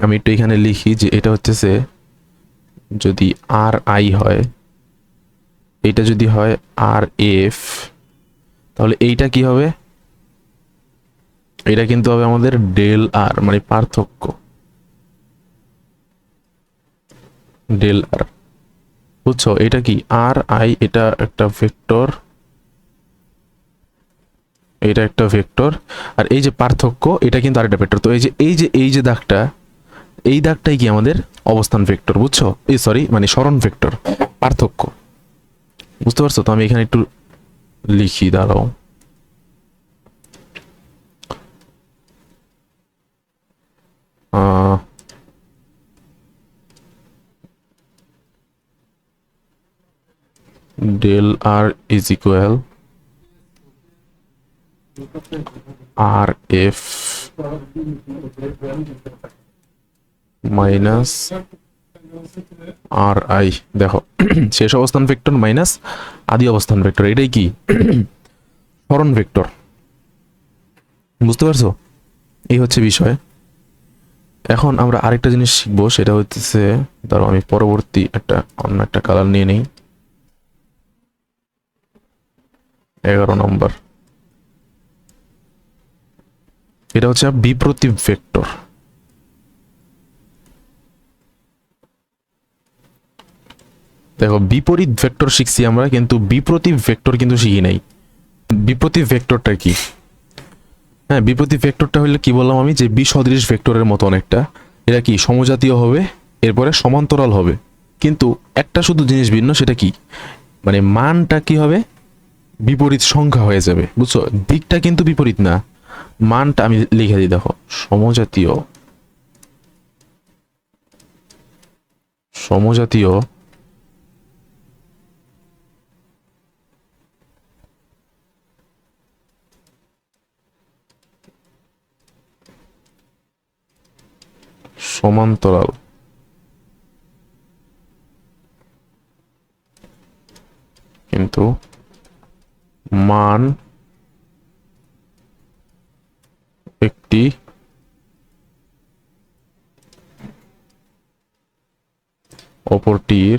আমি একটু এখানে লিখি, যে এটা হচ্ছে যদি আর আই হয়, এটা যদি হয় আর এফ, তাহলে এইটা কি হবে? এটা কিন্তু হবে আমাদের ডেল আর, মানে পার্থক্য ডেল আর। বুঝছো এটা কি? আর আই এটা একটা ভেক্টর, এটা একটা ভেক্টর, আর এই যে পার্থক্য এটা কিন্তু আরেকটা ভেক্টর। তো এই যে দাগটা, এই দাগটাই কি আমাদের অবস্থান ভেক্টর, বুঝছো? এই সরি, মানে সরণ ভেক্টর, পার্থক্য। বুঝতে পারছো? তো আমি এখানে একটু লিখি, দাঁড়াও। Del r is equal r f minus r i. দেখো শেষ অবস্থান ভেক্টর মাইনাস আদি অবস্থান ভেক্টর, এটাই কি সরণ ভেক্টর। বুঝতে পারছো? এই হচ্ছে বিষয়। এখন আমরা আরেকটা জিনিস শিখবো, সেটা হচ্ছে, ধরো আমি পরবর্তী অন্য একটা কালার নিয়ে নেই, 11 নম্বর। এটা হচ্ছে বিপ্রতীপ ভেক্টর। দেখো বিপরীত ভেক্টর শিখছি আমরা, কিন্তু বিপ্রতীপ ভেক্টর কিন্তু শিখি নাই। বিপ্রতীপ ভেক্টরটা কি? হ্যাঁ, বিপ্রতীপ ভেক্টরটা হলে কি বললাম আমি, যে বিসদৃশ ভেক্টরের মতো অনেকটা। এটা কি সমজাতীয় হবে, এরপরে সমান্তরাল হবে, কিন্তু একটা শুধু জিনিস ভিন্ন, সেটা কি, মানে মানটা কি হবে, বিপরীত সংখ্যা হয়ে যাবে, বুঝছো? দিকটা কিন্তু বিপরীত না, মানটা আমি লিখে দিই, দেখো সমজাতীয়, সমজাতীয় সমান্তরাল কিন্তু মান একটি অপরটির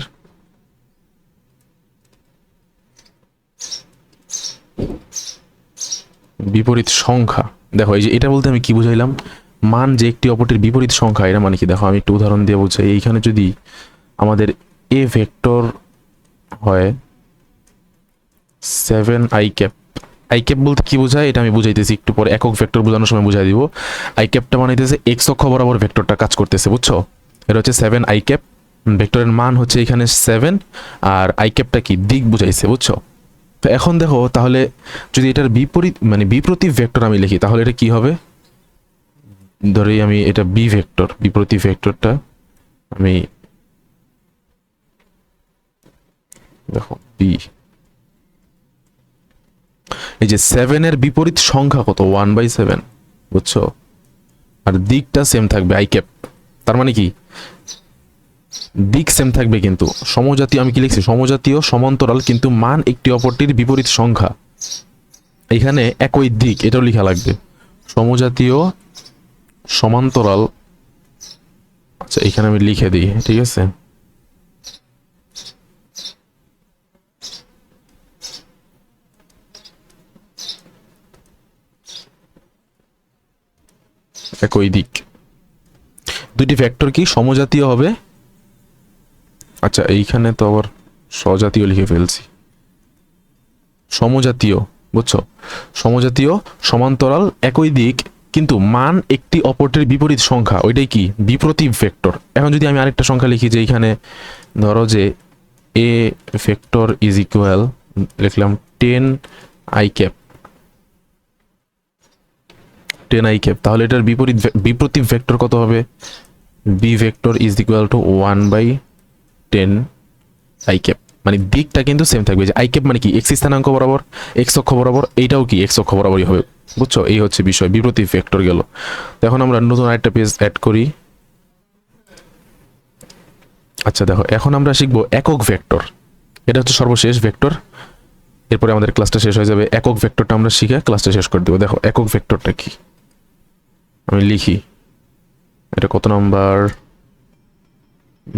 বিপরীত সংখ্যা। দেখো এই যে এটা বলতে আমি কি বুঝাইলাম, মান যে একটি অপরটির বিপরীত সংখ্যা, এটা মানে কি, দেখো আমি একটু উদাহরণ দিয়ে বুঝাই। এইখানে যদি আমাদের এ ভেক্টর হয় 7i ক্যাপ, আই ক্যাপ বলতে কি বোঝায় এটা আমি বুঝাইতেছি একটু পরে, একক ভেক্টর বোঝানোর সময় বুঝাই দিব। আই ক্যাপটা বানাইতেছে এক্স অক্ষ বরাবর ভেক্টরটা কাজ করতেছে, বুঝছো? এটা হচ্ছে 7i ক্যাপ, ভেক্টরের মান হচ্ছে এখানে 7, আর আই ক্যাপটা কি দিক বুঝাইছে, বুঝছো? তো এখন দেখো তাহলে যদি এটার বিপরীত মানে বিপ্রতীপ ভেক্টর আমি লিখি, তাহলে এটা কি হবে, ধরেই আমি এটা বি ভেক্টর, বিপ্রতীপ ভেক্টরটা আমি দেখো বি, এই যে 7 এর বিপরীত সংখ্যা কত, 1/7, বুঝছো? আর দিকটা সেম থাকবে আই ক্যাপ, তার মানে কি দিক সেম থাকবে, কিন্তু সমজাতীয় আমি কি লিখছি, সমজাতীয় সমান্তরাল কিন্তু মান একটি অপরটির বিপরীত সংখ্যা, এখানে একই দিক, এটাও লেখা লাগবে, সমজাতীয় সমান্তরাল। আচ্ছা এখানে আমি লিখে দিই, ঠিক আছে, একই দিক, দুটি ভেক্টর কি সমজাতীয় হবে। আচ্ছা এইখানে তো আবার স্বজাতীয় লিখে ফেলছি, সমজাতীয়, বুঝছো? সমজাতীয় সমান্তরাল একই দিক কিন্তু মান একটি অপরটির বিপরীত সংখ্যা, ওইটাই কি বিপ্রতীপ ভেক্টর। এখন যদি আমি আরেকটা সংখ্যা লিখি, যে এইখানে ধরো যে এ ভেক্টর ইজ ইকুয়াল, লিখলাম 10i ক্যাপ, 10i ক্যাপ, তাহলে এটার বিপরীত ভেক্টর কত হবে, b vector is equal to 1/10i cap, মানে দিকটা কিন্তু সেম থাকবে, যে আই ক্যাপ মানে কি এক্স স্থানাঙ্ক বরাবর, এক্স অক্ষ বরাবর, এইটাও কি এক্স অক্ষ বরাবরই হবে, বুঝছো? এই হচ্ছে বিষয়, বিপ্রতীপ ভেক্টর গেল। তো এখন আমরা নতুন আরেকটা পেজ অ্যাড করি। আচ্ছা দেখো এখন আমরা শিখবো একক ভেক্টর, এটা হচ্ছে সর্বশেষ ভেক্টর, এরপরে আমাদের ক্লাসটা শেষ হয়ে যাবে। একক ভেক্টরটা আমরা শিখে ক্লাসটা শেষ করে দেবো। দেখো একক ভেক্টরটা কি, আমি লিখি, এটা কত নাম্বার,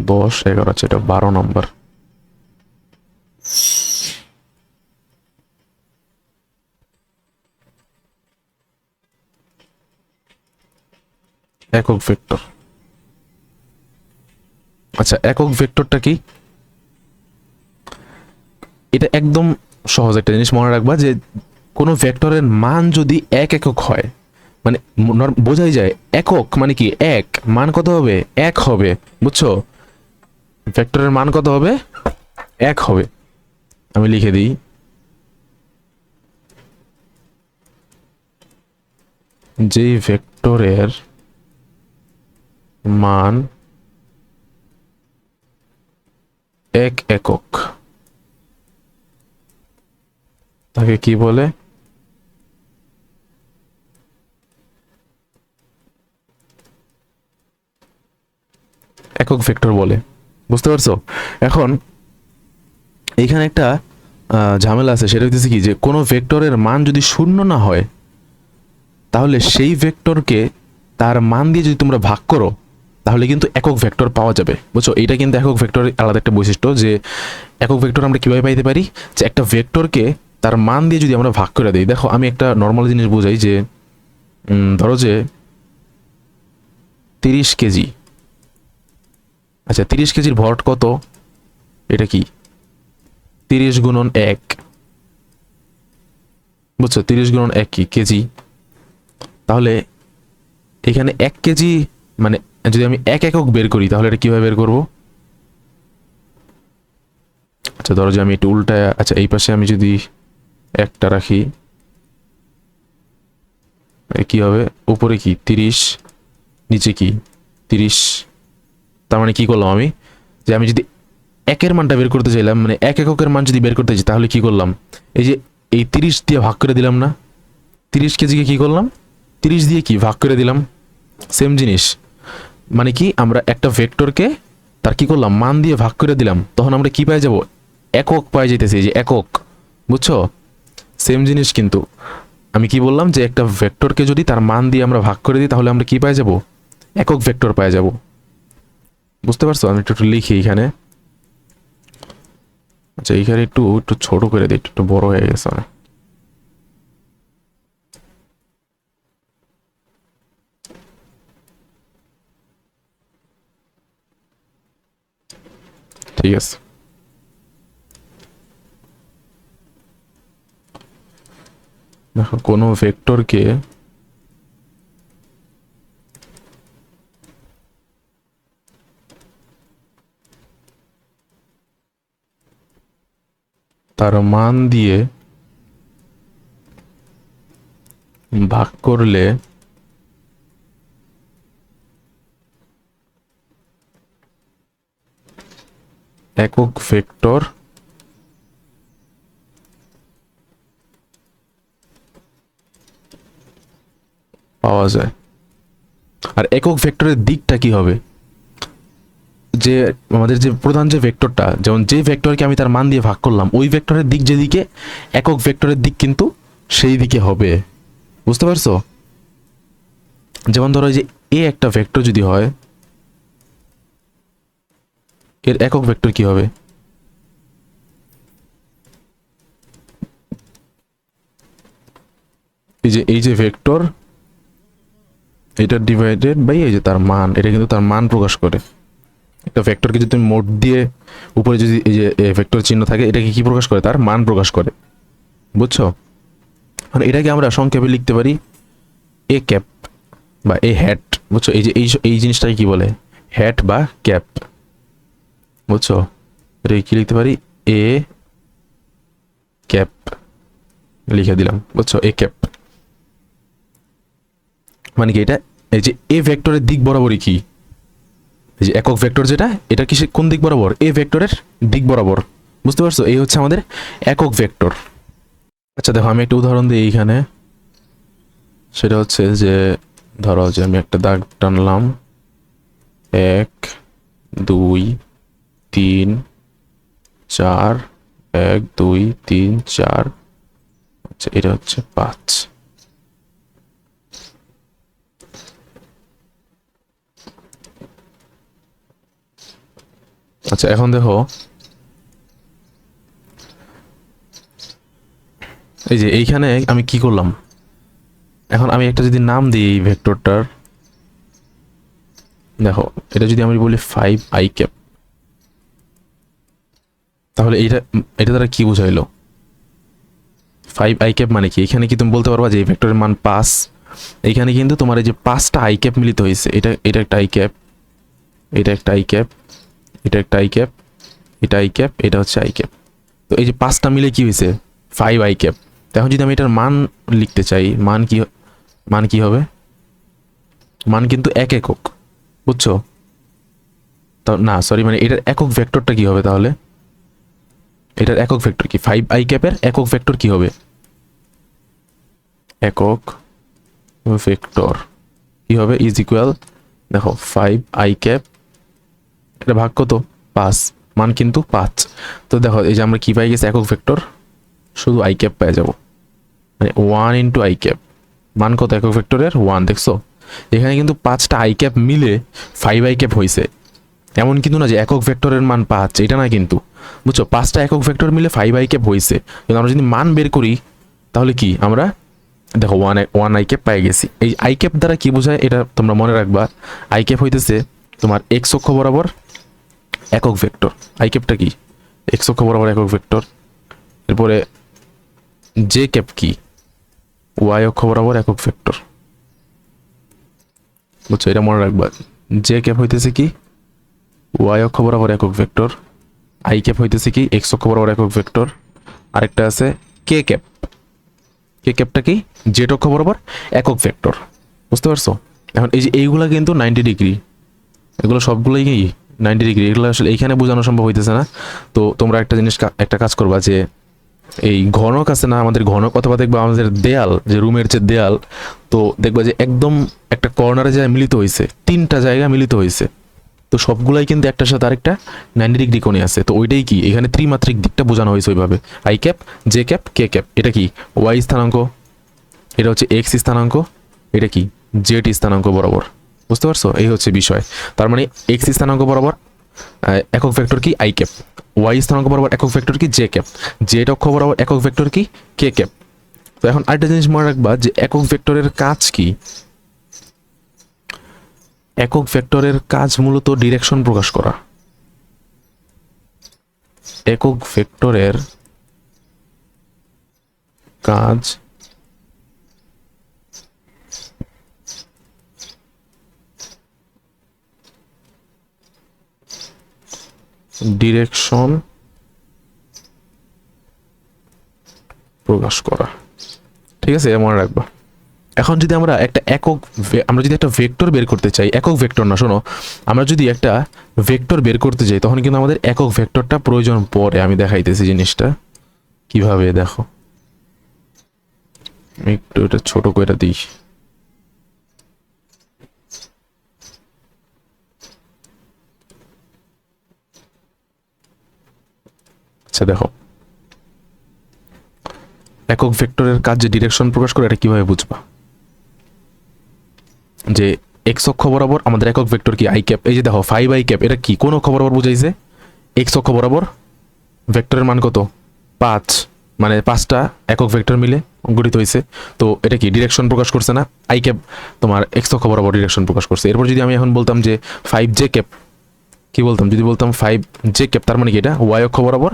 10 11, আচ্ছা এটা 12 নাম্বার। একক ভেক্টর, আচ্ছা একক ভেক্টরটা কি, এটা একদম সহজ একটা জিনিস মনে রাখবা, যে কোনো ভেক্টরের মান যদি এক একক হয়, মানে বোঝাই যায় একক মানে কি এক, মান কত হবে, এক হবে, বুঝছো? ভেক্টরের মান কত হবে, এক হবে। আমি লিখে দিই, যেই ভেক্টরের মান এক একক তাকে কি বলে, একক ভেক্টর বলে, বুঝতে পারছো? এখন এইখানে একটা ঝামেলা আছে, সেটা হচ্ছে কি, যে কোনো ভেক্টরের মান যদি শূন্য না হয়, তাহলে সেই ভেক্টরকে তার মান দিয়ে যদি তোমরা ভাগ করো, তাহলে কিন্তু একক ভেক্টর পাওয়া যাবে, বুঝছো? এটা কিন্তু একক ভেক্টরের আলাদা একটা বৈশিষ্ট্য, যে একক ভেক্টর আমরা কিভাবে পাইতে পারি, যে একটা ভেক্টরকে তার মান দিয়ে যদি আমরা ভাগ করে দিই। দেখো আমি একটা নর্মাল জিনিস বুঝাই, যে ধরো যে 30 কেজি। আচ্ছা 30 কেজির ভর কত? এটা কি 30 × 1, বুঝছো? 30 × 1 কি কেজি। তাহলে এখানে 1 কেজি মানে যদি আমি 1 একক বের করি তাহলে এটা কিভাবে বের করব? আচ্ছা ধরো যে আমি একটু উল্টায়, আচ্ছা এই পাশে আমি যদি একটা রাখি কি হবে? উপরে কি 30, নিচে কি 30। তার মানে কি করলাম আমি, যে আমি যদি একের মানটা বের করতে চাইলাম, মানে 1 এককের মান যদি বের করতে চাই তাহলে কি করলাম? এই যে এই 30 দিয়ে ভাগ করে দিলাম না, 30 কেজিকে কি করলাম 30 দিয়ে কি ভাগ করে দিলাম, সেম জিনিস। মানে কি আমরা একটা ভেক্টরকে তার কি করলাম মান দিয়ে ভাগ করে দিলাম, তখন আমরা কি পাই যাব? একক পাই যেতেছি, এই যে একক, বুঝছো? সেম জিনিস কিন্তু আমি কি বললাম যে একটা ভেক্টরকে যদি তার মান দিয়ে আমরা ভাগ করে দিই তাহলে আমরা কি পাই যাব? একক ভেক্টর পাই যাব। বুঝতে পারছো? আমি একটু লিখি এখানে। আচ্ছা এইখানে একটু একটু ছোট করে দিই, একটু বড় হয়ে গেছে অনেক। ঠিক আছে। দেখো কোনো ভেক্টরকে তার মান দিয়ে ভাগ করলে একক ভেক্টর পাওয়া যায়। আর একক ভেক্টরের দিকটা কি হবে? যে আমাদের যে প্রধান যে ভেক্টরটা, যেমন যে ভেক্টরকে আমি তার মান দিয়ে ভাগ করলাম ওই ভেক্টরের দিক যেদিকে, একক ভেক্টরের দিক কিন্তু সেই দিকে হবে। বুঝতে পারছো? যেমন ধরো যে এ একটা ভেক্টর যদি হয়, এর একক ভেক্টর কি হবে? এই যে ভেক্টর, এটা ডিভাইডেড বাই এই যে তার মান, এটা কিন্তু তার মান প্রকাশ করে। একটা ভেক্টরকে যদি তুমি মোট দিয়ে উপরে যদি এই যে ভেক্টর চিহ্ন থাকে, এটাকে কি প্রকাশ করে? তার মান প্রকাশ করে। বুঝছো? মানে এটাকে আমরা সংক্ষেপে লিখতে পারি এ ক্যাপ বা এ হ্যাট। বুঝছো? এই যে এই জিনিসটাকে কি বলে? হ্যাট বা ক্যাপ। বুঝছো? এটাকে কি লিখতে পারি? এ ক্যাপ লিখে দিলাম। বুঝছো? এ ক্যাপ মানে কি? এটা এই যে এ ভেক্টরের দিক বরাবরই কি, এই যে একক ভেক্টর যেটা, এটা কি কোন দিক বরাবর? এ ভেক্টরের দিক বরাবর। বুঝতে পারছো? এই হচ্ছে আমাদের একক ভেক্টর। আচ্ছা দেখো আমি একটা উদাহরণ দিই এইখানে। সেটা হচ্ছে যে ধরো যে আমি একটা দাগ টানলাম, 1 2 3 4, 1 2 3 4, আচ্ছা এটা হচ্ছে 5। আচ্ছা এখন দেখো এই যে এইখানে আমি কি করলাম, এখন আমি একটা যদি নাম দিই এই ভেক্টরটার, দেখো এটা যদি আমি বলি 5i ক্যাপ, তাহলে এটা দ্বারা কি বোঝাইলো? 5i ক্যাপ মানে কি? এখানে কি তুমি বলতে পারবা যে এই ভেক্টরের মান 5? এইখানে কিন্তু তোমার এই যে 5টা আই ক্যাপ মিলিত হয়েছে, এটা একটা আই ক্যাপ, এটা একটা আই ক্যাপ, এটা একটা আই ক্যাপ, এটা আই ক্যাপ, এটা হচ্ছে আই ক্যাপ। তো এই যে 5টা মিলে কি হয়েছে? 5i cap. এখন যদি আমি এটার মান লিখতে চাই, মান কি হবে? মান কিন্তু 1 একক। বুঝছো? তো না সরি, মানে এটার একক ভেক্টরটা কি হবে তাহলে? এটার একক ভেক্টর কি? 5i ক্যাপের একক ভেক্টর কি হবে? একক ভেক্টর কি হবে? ইজ ইকুয়াল, দেখো 5i ক্যাপ, এটা ভাগ কত? 5, মান কিন্তু 5। তো দেখো এই যে আমরা কি পাই গেছে? একক ভেক্টর, শুধু i ক্যাপ পেয়ে যাব, মানে 1 ইন্টু i ক্যাপ। মান কত একক ভেক্টরের? 1। দেখছো এখানে কিন্তু 5টা i ক্যাপ মিলে 5i ক্যাপ হয়েছে। এমন কিন্তু না যে একক ভেক্টরের মান 5, এটা না কিন্তু। বুঝছো? 5টা একক ভেক্টর মিলে 5i ক্যাপ হয়েছে। কিন্তু আমরা যদি মান বের করি তাহলে কি আমরা দেখো ওয়ান আই ক্যাপ পাই গেছি। এই আই ক্যাপ দ্বারা কি বোঝায় এটা তোমরা মনে রাখবা। আই ক্যাপ হইতেছে তোমার এক্স অক্ষ বরাবর একক ভেক্টর। আই ক্যাপটা কি? এক্স অক্ষ বরাবর একক ভেক্টর। এরপরে জে ক্যাপ কি? ওয়াই অক্ষ বরাবর একক ভেক্টর। বুঝছো, এটা মনে রাখবা। জে ক্যাপ হইতেছে কি? ওয়াই অক্ষ বরাবর একক ভেক্টর। আই ক্যাপ হইতেছে কি? এক্স অক্ষ বরাবর একক ভেক্টর। আরেকটা আছে কে ক্যাপ। কে ক্যাপটা কি? জেড অক্ষ বরাবর একক ভেক্টর। বুঝতে পারছো? এখন এই যে এইগুলা কিন্তু 90 ডিগ্রি, এগুলো সবগুলোই কি 90 ডিগ্রি। এগুলো আসলে এইখানে বোঝানো সম্ভব হইতেছে না। তো তোমরা একটা জিনিস একটা কাজ করবা, যে এই ঘনক আছে না আমাদের, ঘনক অথবা দেখবা আমাদের দেয়াল, যে রুমের যে দেয়াল, তো দেখবা যে একদম একটা কর্নারে যায় মিলিত হয়েছে, 3টা জায়গা মিলিত হয়েছে। তো সবগুলাই কিন্তু একটার সাথে আরেকটা 90 ডিগ্রি কোণে আছে। তো ওইটাই কি এখানে ত্রিমাত্রিক দিকটা বোঝানো হয়েছে ওইভাবে। I cap, J cap, K cap. এটা কি? ওয়াই স্থানাঙ্ক, এটা হচ্ছে এক্স স্থানাঙ্ক, এটা কি? জেড স্থানাঙ্ক বরাবর। বুঝতে পারছো? এই হচ্ছে বিষয়। তার মানে এক্স স্থানাঙ্ক বরাবর একক ভেক্টর কি? I cap. ওয়াই স্থানাঙ্ক বরাবর একক ভেক্টর কি? J cap. জেড অক্ষ বরাবর একক ভেক্টর কি? কে ক্যাপ। তো এখন আরেকটা জিনিস মনে রাখবা, যে একক ভেক্টরের কাজ কি? একক ভেক্টরের কাজ মূলত ডিরেকশন প্রকাশ করা। একক ভেক্টরের কাজ ডিরেকশন প্রকাশ করা। ঠিক আছে, মনে রাখবা। এখন যদি আমরা একটা ভেক্টর বের করতে চাই, একক ভেক্টর না, শোনো, আমরা যদি একটা ভেক্টর বের করতে চাই তখন কিন্তু আমাদের একক ভেক্টরটা প্রয়োজন পড়ে। আমি দেখাইতেছি জিনিসটা কিভাবে, দেখো আমি একটু এটা ছোট করে দিই। আচ্ছা দেখো, একক ভেক্টরের কাজ যে ডিরেকশন প্রকাশ করে, এটা কিভাবে বুঝবা? যে এক্স অক্ষ বরাবর আমাদের একক ভেক্টর কি? I cap. এই যে দেখো 5 আই ক্যাপ, এটা কি কোন অক্ষ বরাবর বুঝাইছে? এক্স অক্ষ বরাবর। ভেক্টরের মান কত? 5, মানে 5টা একক ভেক্টর মিলে গঠিত হয়েছে। তো এটা কি ডিরেকশন প্রকাশ করছে না? আই ক্যাপ তোমার এক্স অক্ষ বরাবর ডিরেকশন প্রকাশ করছে। এরপর যদি আমি এখন বলতাম যে 5 জে ক্যাপ, কি বলতাম? যদি বলতাম 5 জে ক্যাপ, তার মানে কি এটা ওয়াই অক্ষ বরাবর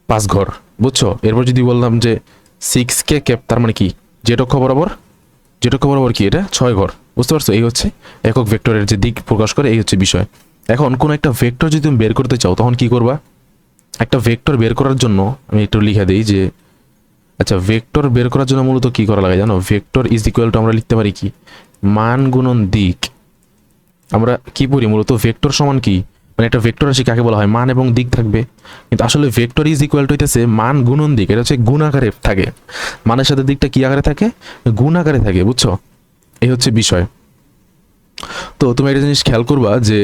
5 ঘর। বুঝছো? এরপর যদি বললাম যে 6 কে ক্যাপ, তার মানে কি জেড অক্ষ বরাবর, জেড অক্ষ বরাবর কি এটা 6 ঘর। বুঝতে পারছো? এই হচ্ছে একক ভেক্টরের যে দিক প্রকাশ করে, এই হচ্ছে বিষয়। এখন কোন একটা ভেক্টর যদি তুমি বের করতে চাও তখন কি করবা? একটা ভেক্টর বের করার জন্য আমি একটু লিখে দিই যে, আচ্ছা ভেক্টর বের করার জন্য মূলত কি করা লাগে জানো? ভেক্টর ইজ ইকুয়াল টু আমরা লিখতে পারি কি? মান গুণন দিক। আমরা কি পড়ি মূলত? ভেক্টর সমান কি, মানে একটা ভেক্টর রাশি কাকে বলা হয়? মান এবং দিক থাকবে। কিন্তু আসলে ভেক্টর ইজ ইকুয়াল টু হইতেছে মান গুণন দিক। এটা হচ্ছে গুণ আকারে থাকে, মানের সাথে দিকটা কি আকারে থাকে? গুণ আকারে থাকে। বুঝছো? এই হচ্ছে বিষয়। তো তুমি একটা জিনিস খেয়াল করবা, যে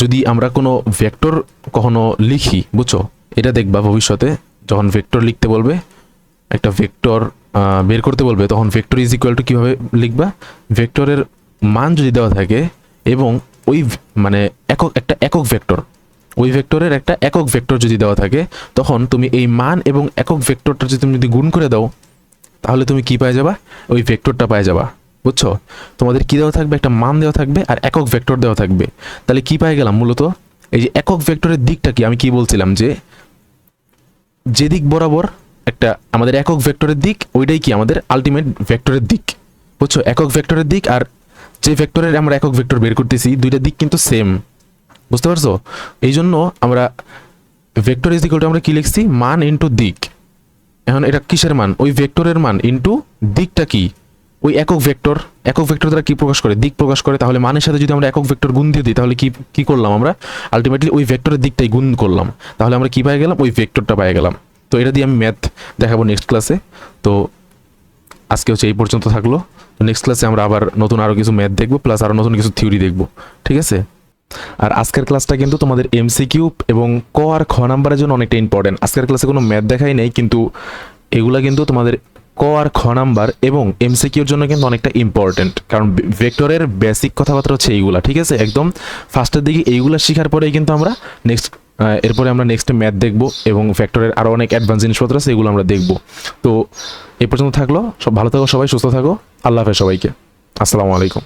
যদি আমরা কোনো ভেক্টর কখনো লিখি, বুঝছো, এটা দেখবা ভবিষ্যতে যখন ভেক্টর লিখতে বলবে, একটা ভেক্টর বের করতে বলবে, তখন ভেক্টর ইজ ইকুয়াল টু কীভাবে লিখবা? ভেক্টরের মান যদি দেওয়া থাকে এবং ওই মানে একটা একক ভেক্টর, ওই ভেক্টরের একটা একক ভেক্টর যদি দেওয়া থাকে, তখন তুমি এই মান এবং একক ভেক্টরটা যদি তুমি গুণ করে দাও, তাহলে তুমি কি পাই যাবা? ওই ভেক্টরটা পাই যাবা। বুঝছো? তোমাদের কি দেওয়া থাকবে? একটা মান দেওয়া থাকবে আর একক ভেক্টর দেওয়া থাকবে। তাহলে কি পাই গেলাম মূলত? এই যে একক ভেক্টরের দিকটা কি, আমি কি বলছিলাম, যে যে দিক বরাবর একটা আমাদের একক ভেক্টরের দিক, ওইটাই কি আমাদের আলটিমেট ভেক্টরের দিক। বুঝছো? একক ভেক্টরের দিক আর যে ভেক্টরের আমরা একক ভেক্টর বের করতেছি, দুইটা দিক কিন্তু সেম। বুঝতে পারছো? এই জন্য আমরা ভেক্টর ইজ ইকুয়াল টু আমরা কি লিখছি? মান ইনটু দিক। এখন এটা কিসের মান? ওই ভেক্টরের মান ইনটু দিকটা কি? ওই একক ভেক্টর। একক ভেক্টর দ্বারা কি প্রকাশ করে? দিক প্রকাশ করে। তাহলে মানের সাথে যদি আমরা একক ভেক্টর গুণ দিয়ে দিই, তাহলে কি করলাম আমরা? আলটিমেটলি ওই ভেক্টরের দিকটাই গুণ করলাম। তাহলে আমরা কি পাই গেলাম? ওই ভেক্টরটা পাই গেলাম। তো এটা দিয়ে আমি ম্যাথ দেখাবো নেক্সট ক্লাসে। তো আজকে হচ্ছে এই পর্যন্ত থাকলো। তো নেক্সট ক্লাসে আমরা আবার নতুন আরও কিছু ম্যাথ দেখবো, প্লাস আরও নতুন কিছু থিওরি দেখবো। ঠিক আছে? আর আজকের ক্লাসটা কিন্তু তোমাদের এমসিকিউ এবং ক আর খ নাম্বারের জন্য অনেকটা ইম্পর্টেন্ট। আজকের ক্লাসে কোনো ম্যাথ দেখাই নেই, কিন্তু এগুলা কিন্তু তোমাদের ক আর খ নাম্বার এবং এমসিকিউর জন্য কিন্তু অনেকটা ইম্পর্টেন্ট। কারণ ভেক্টরের বেসিক কথাবার্তা হচ্ছে এইগুলা। ঠিক আছে? একদম ফার্স্টের দিকে এইগুলা শেখার পরেই কিন্তু আমরা নেক্সট এরপরে আমরা নেক্সটে ম্যাথ দেখবো এবং ফ্যাক্টরের আরও অনেক অ্যাডভান্স জিনিসপত্র আছে, এগুলো আমরা দেখবো। তো এ পর্যন্ত থাকলো, সব ভালো থাকো, সবাই সুস্থ থাকো, আল্লাহ হাফেজ সবাইকে, আসসালামু আলাইকুম।